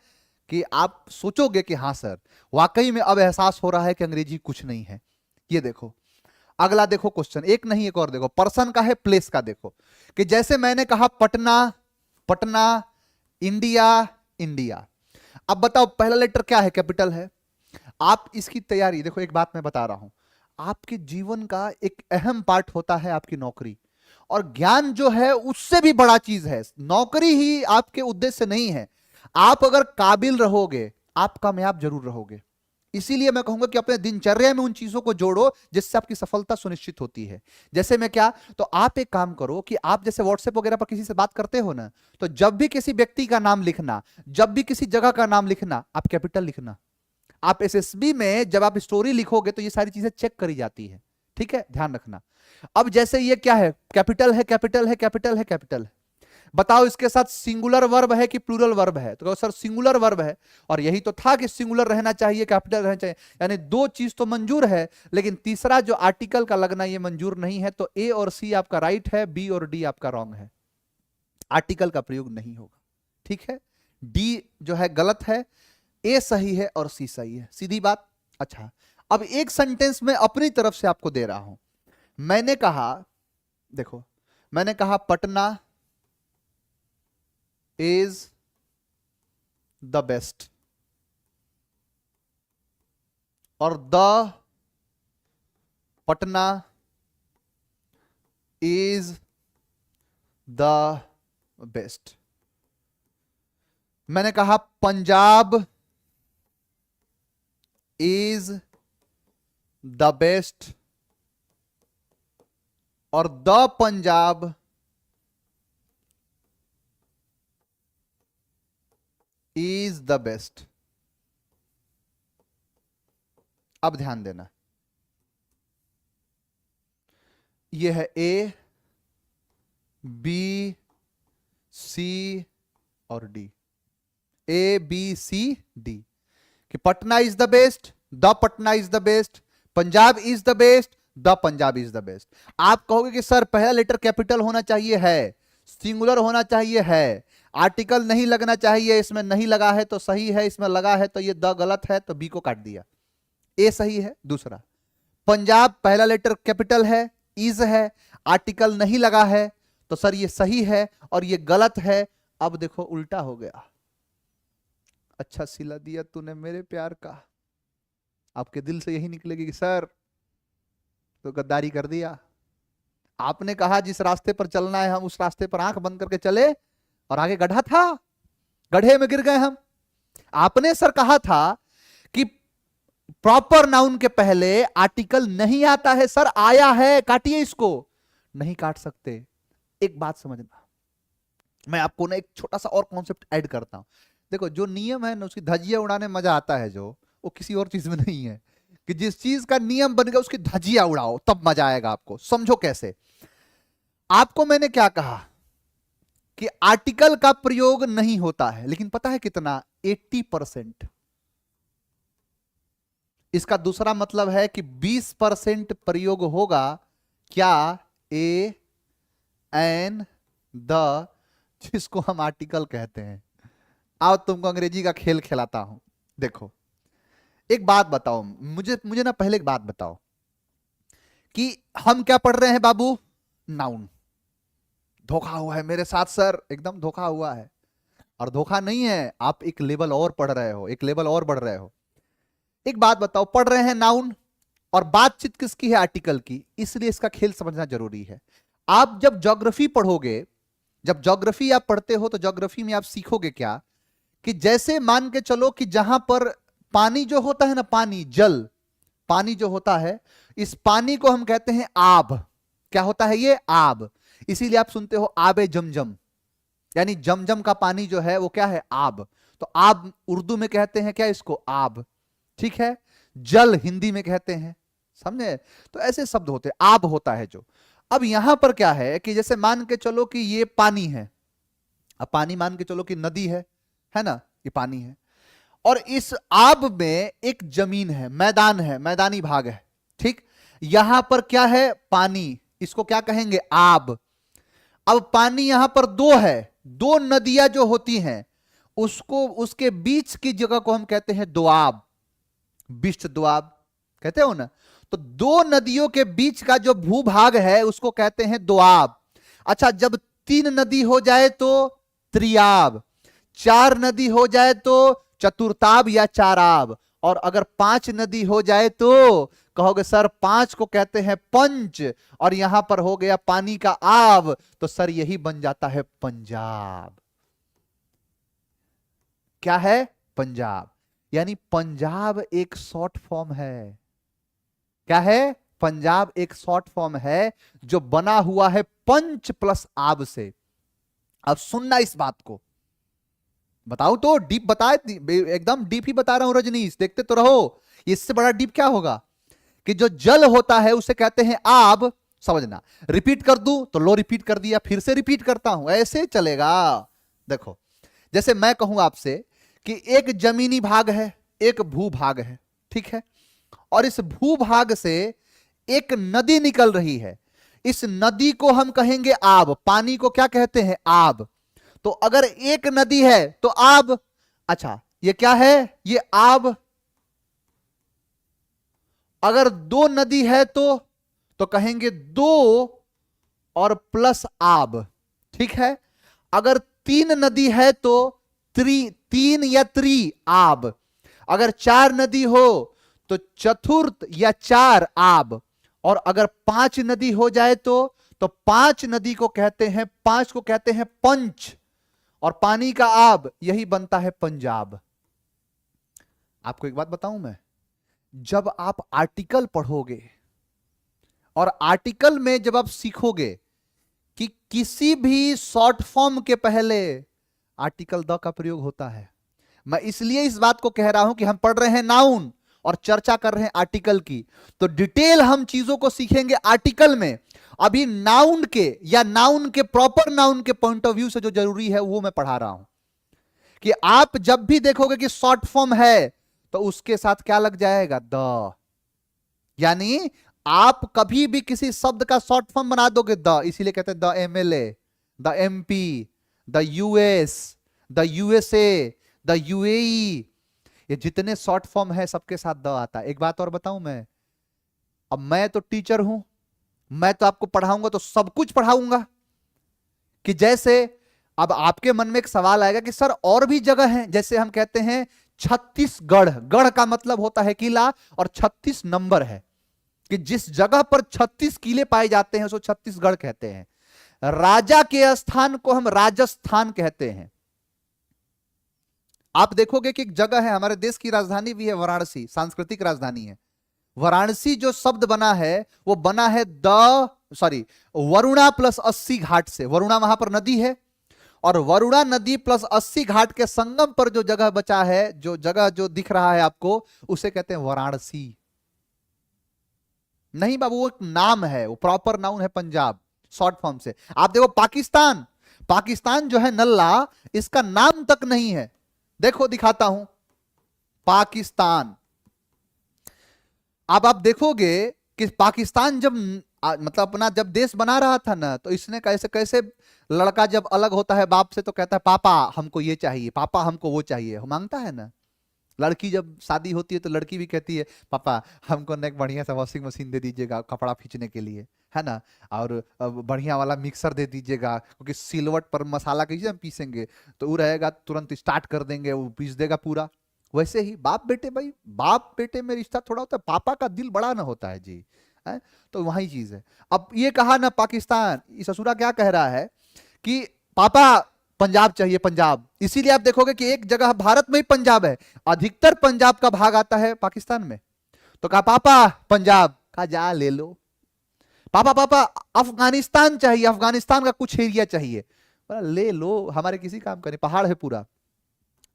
कि आप सोचोगे कि हाँ सर वाकई में अब एहसास हो रहा है कि अंग्रेजी कुछ नहीं है। ये देखो अगला, देखो क्वेश्चन, एक नहीं एक और देखो। पर्सन का है, प्लेस का देखो कि जैसे मैंने कहा पटना, पटना, इंडिया, इंडिया। अब बताओ पहला लेटर क्या है, कैपिटल है। आप इसकी तैयारी देखो, एक बात मैं बता रहा हूं, आपके जीवन का एक अहम पार्ट होता है आपकी नौकरी, और ज्ञान जो है उससे भी बड़ा चीज है। नौकरी ही आपके उद्देश्य नहीं है। आप अगर काबिल रहोगे आप कामयाब जरूर रहोगे। इसीलिए मैं कहूंगा कि अपने दिनचर्या में उन चीजों को जोड़ो जिससे आपकी सफलता सुनिश्चित होती है। जैसे मैं क्या, तो आप एक काम करो कि आप जैसे व्हाट्सएप वगैरह पर किसी से बात करते हो ना, तो जब भी किसी व्यक्ति का नाम लिखना, जब भी किसी जगह का नाम लिखना, आप कैपिटल लिखना। आप एसएसबी में जब आप स्टोरी लिखोगे तो ये सारी चीजें चेक करी जाती है, ठीक है, ध्यान रखना। अब जैसे ये क्या है, कैपिटल है, कैपिटल है, कैपिटल है, कैपिटल है। बताओ इसके साथ सिंगुलर वर्ब है कि प्लूरल वर्ब है, तो सर सिंगुलर वर्ब है। और यही तो था कि सिंगुलर रहना चाहिए, कैपिटल रहना चाहिए, यानी दो चीज तो मंजूर है, लेकिन तीसरा जो आर्टिकल का लगना ये मंजूर नहीं है। तो ए और सी आपका राइट है, बी और डी आपका रॉन्ग है, आर्टिकल का प्रयोग नहीं होगा, ठीक है। डी जो है गलत है, ए सही है और सी सही है, सीधी बात। अच्छा अब एक सेंटेंस में अपनी तरफ से आपको दे रहा हूं। मैंने कहा, देखो मैंने कहा पटना इज द बेस्ट, और the Patna is the best. मैंने कहा पंजाब इज द बेस्ट, और the Punjab is the best. अब ध्यान देना, यह है ए, बी, सी और D. A B C D कि Patna is the best, the Patna is the best, Punjab is the best, the Punjab is the best. आप कहोगे कि सर पहला लेटर कैपिटल होना चाहिए, है, सिंगुलर होना चाहिए, है, आर्टिकल नहीं लगना चाहिए, इसमें नहीं लगा है तो सही है, इसमें लगा है तो ये द गलत है, तो बी को काट दिया, ए सही है। दूसरा, पंजाब पहला लेटर कैपिटल है, इज है, आर्टिकल नहीं लगा है, तो सर ये सही है और ये गलत है। अब देखो उल्टा हो गया। अच्छा सिला दिया तूने मेरे प्यार का। आपके दिल से यही निकलेगी कि सर तो गद्दारी कर दिया। आपने कहा जिस रास्ते पर चलना है हम उस रास्ते पर आंख बंद करके चले और आगे गड्ढा था, गड्ढे में गिर गए हम। आपने सर कहा था कि प्रॉपर नाउन के पहले आर्टिकल नहीं आता है। सर आया है, काटिए इसको। नहीं काट सकते। एक बात समझना, मैं आपको ना एक छोटा सा और कॉन्सेप्ट ऐड करता हूं। देखो जो नियम है ना उसकी धज्जियां उड़ाने में मजा आता है, जो वो किसी और चीज में नहीं है। कि जिस चीज का नियम बन गया उसकी धज्जियां उड़ाओ तब मजा आएगा आपको। समझो कैसे। आपको मैंने क्या कहा कि आर्टिकल का प्रयोग नहीं होता है, लेकिन पता है कितना? 80%। इसका दूसरा मतलब है कि 20% प्रयोग होगा। क्या? ए एन द, जिसको हम आर्टिकल कहते हैं। आओ तुमको अंग्रेजी का खेल खिलाता हूं। देखो एक बात बताओ, मुझे ना पहले एक बात बताओ कि हम क्या पढ़ रहे हैं बाबू? नाउन। धोखा हुआ है मेरे साथ सर, एकदम धोखा हुआ है। और धोखा नहीं है, आप एक लेवल और पढ़ रहे हो, एक लेवल और बढ़ रहे हो। एक बात बताओ, पढ़ रहे हैं नाउन और बातचीत किसकी है? आर्टिकल की। इसलिए इसका खेल समझना जरूरी है। आप जब ज्योग्राफी पढ़ोगे, जब ज्योग्राफी आप पढ़ते हो तो ज्योग्राफी में आप सीखोगे क्या कि जैसे मान के चलो कि जहां पर पानी जो होता है ना, पानी, जल, पानी जो होता है, इस पानी को हम कहते हैं आब। क्या होता है ये? आब। इसीलिए आप सुनते हो आबे जमजम, यानी जमजम का पानी जो है वो क्या है? आब। तो आब उर्दू में कहते हैं क्या? इसको आब। ठीक है। जल हिंदी में कहते हैं, समझे? तो ऐसे शब्द होते हैं, आब होता है जो। अब यहां पर क्या है कि जैसे मान के चलो कि ये पानी है। अब पानी मान के चलो कि नदी है ना, ये पानी है। और इस आब में एक जमीन है, मैदान है, मैदानी भाग है। ठीक। यहां पर क्या है? पानी। इसको क्या कहेंगे? आब। अब पानी यहां पर दो है, दो नदियां जो होती हैं उसको, उसके बीच की जगह को हम कहते हैं दोआब। बिष्ट दोआब कहते हो ना। तो दो नदियों के बीच का जो भूभाग है उसको कहते हैं दोआब। अच्छा, जब 3 नदी हो जाए तो त्रियाब, 4 नदी हो जाए तो चतुर्थाब या चाराब, और अगर 5 नदी हो जाए तो कहोगे सर 5 को कहते हैं पंच, और यहां पर हो गया पानी का आब, तो सर यही बन जाता है पंजाब। क्या है? पंजाब। यानी पंजाब एक शॉर्ट फॉर्म है। क्या है? पंजाब एक शॉर्ट फॉर्म है जो बना हुआ है पंच प्लस आब से। अब सुनना इस बात को, बताओ तो डीप बताए, एकदम डीप ही बता रहा हूं रजनीश, देखते तो रहो। इससे बड़ा डीप क्या होगा कि जो जल होता है उसे कहते हैं आब। समझना, रिपीट कर दूं तो लो रिपीट कर दिया, फिर से रिपीट करता हूं, ऐसे चलेगा। देखो जैसे मैं कहूं आपसे कि एक जमीनी भाग है, एक भूभाग है, ठीक है, और इस भूभाग से एक नदी निकल रही है। इस नदी को हम कहेंगे आब। पानी को क्या कहते हैं? आब। तो अगर एक नदी है तो आब। अच्छा, ये क्या है? ये आब। अगर 2 नदी है तो कहेंगे 2 और प्लस आब। ठीक है। अगर 3 नदी है तो 3 या त्रि आब। अगर 4 नदी हो तो चतुर्थ या 4 आब। और अगर 5 नदी हो जाए तो 5 नदी को कहते हैं, 5 को कहते हैं पंच, और पानी का आब यही बनता है पंजाब। आपको एक बात बताऊं मैं, जब आप आर्टिकल पढ़ोगे और आर्टिकल में जब आप सीखोगे कि किसी भी शॉर्ट फॉर्म के पहले आर्टिकल द का प्रयोग होता है। मैं इसलिए इस बात को कह रहा हूं कि हम पढ़ रहे हैं नाउन और चर्चा कर रहे हैं आर्टिकल की, तो डिटेल हम चीजों को सीखेंगे आर्टिकल में। अभी नाउन के या नाउन के प्रॉपर नाउन के पॉइंट ऑफ व्यू से जो जरूरी है वो मैं पढ़ा रहा हूं कि आप जब भी देखोगे कि शॉर्ट फॉर्म है तो उसके साथ क्या लग जाएगा? द। यानी आप कभी भी किसी शब्द का शॉर्ट फॉर्म बना दोगे द, इसीलिए कहते हैं the MLA, the MP, the US, the USA, the UAE, ये जितने शॉर्ट फॉर्म है सबके साथ द आता है। एक बात और बताऊं मैं, अब मैं तो टीचर हूं, मैं तो आपको पढ़ाऊंगा तो सब कुछ पढ़ाऊंगा, कि जैसे अब आपके मन में एक सवाल आएगा कि सर और भी जगह हैं, जैसे हम कहते हैं छत्तीसगढ़, गढ़ का मतलब होता है किला और 36 नंबर है, कि जिस जगह पर 36 किले पाए जाते हैं उसको छत्तीसगढ़ कहते हैं। राजा के स्थान को हम राजस्थान कहते हैं। आप देखोगे कि एक जगह है, हमारे देश की राजधानी भी है वाराणसी, सांस्कृतिक राजधानी है। वाराणसी जो शब्द बना है वो बना है वरुणा प्लस 80 घाट से। वरुणा वहां पर नदी है और वरुणा नदी प्लस 80 घाट के संगम पर जो जगह बचा है, जो जगह जो दिख रहा है आपको, उसे कहते हैं वाराणसी। नहीं बाबू, वो एक नाम है, वो प्रॉपर नाउन है पंजाब, शॉर्ट फॉर्म से। आप देखो पाकिस्तान, पाकिस्तान जो है नल्ला, इसका नाम तक नहीं है। देखो दिखाता हूं, पाकिस्तान। अब आप देखोगे कि पाकिस्तान जब मतलब अपना जब देश बना रहा था ना, तो इसने कैसे कैसे, लड़का जब अलग होता है बाप से तो कहता है पापा हमको ये चाहिए, पापा हमको वो चाहिए, वो मांगता है ना। लड़की जब शादी होती है तो लड़की भी कहती है पापा हमको ना एक बढ़िया सा वॉशिंग मशीन दे दीजिएगा कपड़ा खींचने के लिए, है ना, और बढ़िया वाला मिक्सर दे दीजिएगा, क्योंकि सिलवट पर मसाला कैसे हम पीसेंगे, तो वो रहेगा तुरंत स्टार्ट कर देंगे, वो पीस देगा पूरा। वैसे ही बाप बेटे, भाई बाप बेटे में रिश्ता थोड़ा होता है, पापा का दिल बड़ा ना होता है जी, है? तो वही चीज है। अब ये कहा ना पाकिस्तान, ससुरा क्या कह रहा है कि पापा पंजाब चाहिए, पंजाब। इसीलिए आप देखोगे कि एक जगह भारत में ही पंजाब है, अधिकतर पंजाब का भाग आता है पाकिस्तान में। तो कहा पापा पंजाब, कहा जा ले लो। पापा पापा अफगानिस्तान चाहिए, अफगानिस्तान का कुछ एरिया चाहिए, ले लो, हमारे किसी काम का नहीं, पहाड़ है पूरा।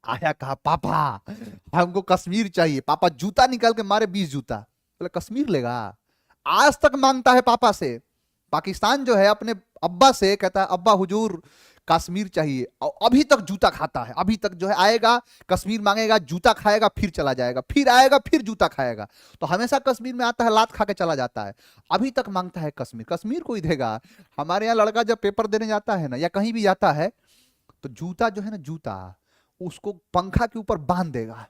आया कहा पापा हमको कश्मीर चाहिए, पापा जूता निकाल के मारे 20 जूता, बोले कश्मीर लेगा, आज तक मांगता है पापा से। पाकिस्तान जो है अपने अब्बा से कहता है अब्बा हुजूर कश्मीर चाहिए, और अभी तक जूता खाता है, अभी तक जो है आएगा कश्मीर मांगेगा, जूता खाएगा, फिर चला जाएगा, फिर आएगा, फिर जूता खाएगा, तो हमेशा कश्मीर में आता है, लात खा के चला जाता है, अभी तक मांगता है कश्मीर। कश्मीर कोई देगा? हमारे यहाँ लड़का जब पेपर देने जाता है ना, या कहीं भी जाता है, तो जूता जो है ना, जूता उसको पंखा के ऊपर बांध देगा,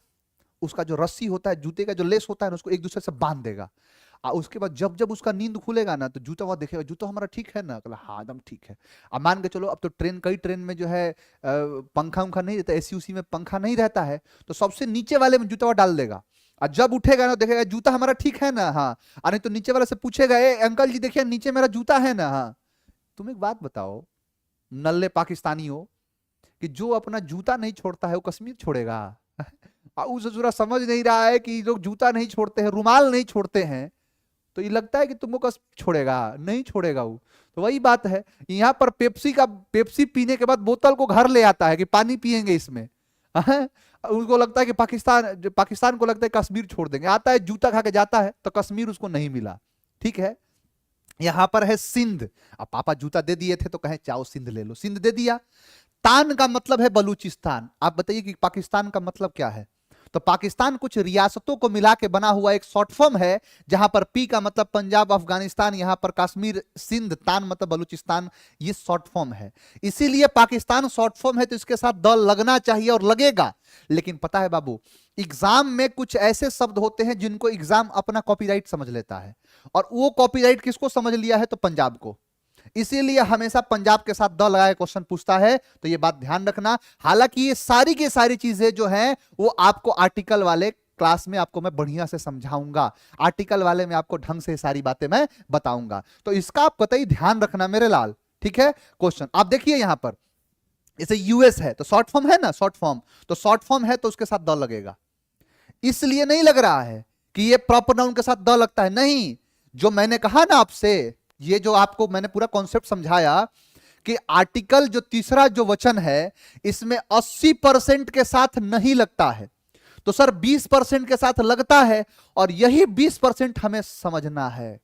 उसका जो रस्सी होता है, जूते का जो लेस होता है ना, उसको एक दूसरे से बांध देगा। उसके बाद जब जब उसका नींद खुलेगा ना, तो जूता वहां देखेगा, जूता हमारा ठीक है ना, कहला हाँ एकदम ठीक है। अब मान के चलो, अब तो ट्रेन, कई ट्रेन में जो है पंखा उंखा नहीं रहता, एसी उसी में पंखा नहीं रहता है, तो सबसे नीचे वाले में जूता डाल देगा, और जब उठेगा ना देखेगा जूता हमारा ठीक है ना, हाँ, और नहीं तो नीचे वाले से पूछेगा ए अंकल जी देखिए नीचे मेरा जूता है ना, हाँ। तुम एक बात बताओ, नल्ले पाकिस्तानी हो, कि जो अपना जूता नहीं छोड़ता है वो कश्मीर छोड़ेगा? उस जरा समझ नहीं रहा है कि लोग जूता नहीं छोड़ते हैं, रुमाल नहीं छोड़ते हैं, तो ये लगता है कि तुमको कश्मीर छोड़ेगा, नहीं छोड़ेगा वो। तो वही बात है, यहाँ पर पेप्सी पीने के बाद बोतल को घर ले आता है कि पानी पियेंगे इसमें, उनको लगता है कि पाकिस्तान को लगता है कश्मीर छोड़ देंगे, आता है जूता खा के जाता है, तो कश्मीर उसको नहीं मिला। ठीक है, यहां पर है सिंध। अब पापा जूता दे दिए थे तो कहे चाहो सिंध ले लो, सिंध दे दिया। तान का मतलब है बलूचिस्तान। आप बताइए कि पाकिस्तान का मतलब क्या है? तो पाकिस्तान कुछ रियासतों को मिला के बना हुआ एक शॉर्ट फॉर्म है, जहां पर पी का मतलब पंजाब, अफगानिस्तान, यहां पर कश्मीर, सिंध, तान मतलब बलूचिस्तान, ये शॉर्ट फॉर्म है। इसीलिए पाकिस्तान शॉर्ट फॉर्म है तो इसके साथ द लगना चाहिए और लगेगा। लेकिन पता है बाबू, एग्जाम में कुछ ऐसे शब्द होते हैं जिनको एग्जाम अपना कॉपीराइट समझ लेता है, और वो कॉपीराइट किसको समझ लिया है? तो पंजाब को। इसीलिए हमेशा पंजाब के साथ द लगाए क्वेश्चन पूछता है, तो ये बात ध्यान रखना। हालांकि ये सारी की सारी चीजें जो हैं वो आपको आर्टिकल वाले क्लास में आपको मैं बढ़िया से समझाऊंगा, आर्टिकल वाले में आपको ढंग से सारी बातें मैं बताऊंगा, तो इसका आप कतई ध्यान रखना मेरे लाल। ठीक है, क्वेश्चन आप देखिए यहां पर, जैसे यूएस है तो शॉर्ट फॉर्म है ना, शॉर्ट फॉर्म, तो शॉर्ट फॉर्म है तो उसके साथ द लगेगा। इसलिए नहीं लग रहा है कि ये प्रॉपर नाउन के साथ द लगता है, नहीं। जो मैंने कहा ना आपसे, ये जो आपको मैंने पूरा कॉन्सेप्ट समझाया कि आर्टिकल जो तीसरा जो वचन है इसमें 80% के साथ नहीं लगता है, तो सर 20% के साथ लगता है, और यही 20% हमें समझना है,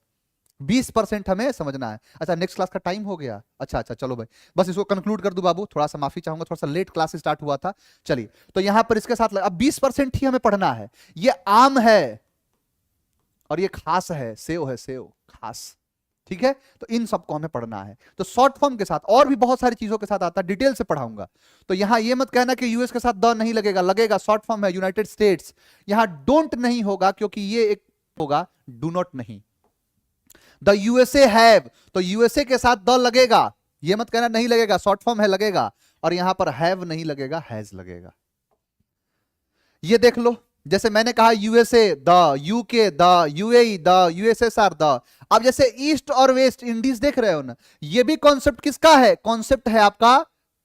20% हमें समझना है। अच्छा, नेक्स्ट क्लास का टाइम हो गया। अच्छा चलो भाई, बस इसको कंक्लूड कर दूं बाबू, थोड़ा सा माफी चाहूंगा, थोड़ा सा लेट क्लास स्टार्ट हुआ था। चलिए, तो यहां पर इसके साथ अब 20% ही हमें पढ़ना है। ये आम है, और ये खास है, सेव है, सेव खास। ठीक है, तो इन सबको हमें पढ़ना है। तो शॉर्ट फॉर्म के साथ और भी बहुत सारी चीजों के साथ आता है, डिटेल से पढ़ाऊंगा। तो यहां ये मत कहना कि यूएस के साथ द नहीं लगेगा, लगेगा, शॉर्ट फॉर्म है यूनाइटेड स्टेट्स। यहां डोंट नहीं होगा क्योंकि ये एक होगा, डू नॉट नहीं। द यूएसए हैव, तो यूएसए के साथ द लगेगा, ये मत कहना नहीं लगेगा, शॉर्ट फॉर्म है, लगेगा। और यहां पर हैव नहीं लगेगा, हैज लगेगा। ये देख लो, जैसे मैंने कहा USA the, UK the, UAE the, USSR the. अब जैसे ईस्ट और वेस्ट इंडीज देख रहे हो ना, ये भी कॉन्सेप्ट किसका है? कॉन्सेप्ट है आपका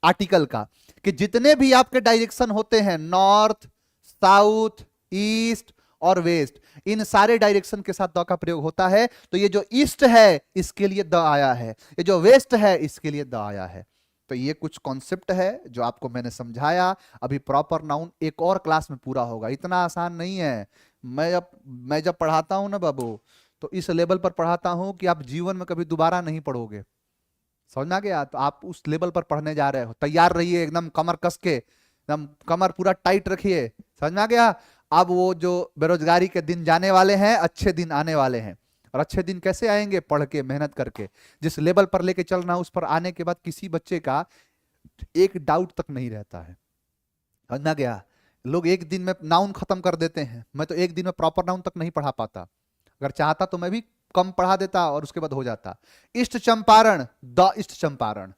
आर्टिकल का, कि जितने भी आपके डायरेक्शन होते हैं, नॉर्थ, साउथ, ईस्ट और वेस्ट, इन सारे डायरेक्शन के साथ द का प्रयोग होता है। तो ये जो ईस्ट है इसके लिए द आया है, ये जो वेस्ट है इसके लिए द आया है। तो ये कुछ कॉन्सेप्ट है जो आपको मैंने समझाया। अभी प्रॉपर नाउन एक और क्लास में पूरा होगा, इतना आसान नहीं है। मैं जब पढ़ाता हूं ना बाबू, तो इस लेवल पर पढ़ाता हूं कि आप जीवन में कभी दोबारा नहीं पढ़ोगे। समझ में आ गया? तो आप उस लेवल पर पढ़ने जा रहे हो, तैयार रहिए, एकदम कमर कस के, एकदम कमर पूरा टाइट रखिए। समझ में आ गया? अब वो जो बेरोजगारी के दिन जाने वाले हैं, अच्छे दिन आने वाले हैं। और अच्छे दिन कैसे आएंगे? पढ़ के, मेहनत करके। जिस लेवल पर लेके चल रहा हूं उस पर आने के बाद किसी बच्चे का एक डाउट तक नहीं रहता है। समझ में आ गया? लोग एक दिन में नाउन खत्म कर देते हैं, मैं तो एक दिन में प्रॉपर नाउन तक नहीं पढ़ा पाता। अगर चाहता तो मैं भी कम पढ़ा देता और उसके बाद हो जाता। East Champaran, the east Champaran.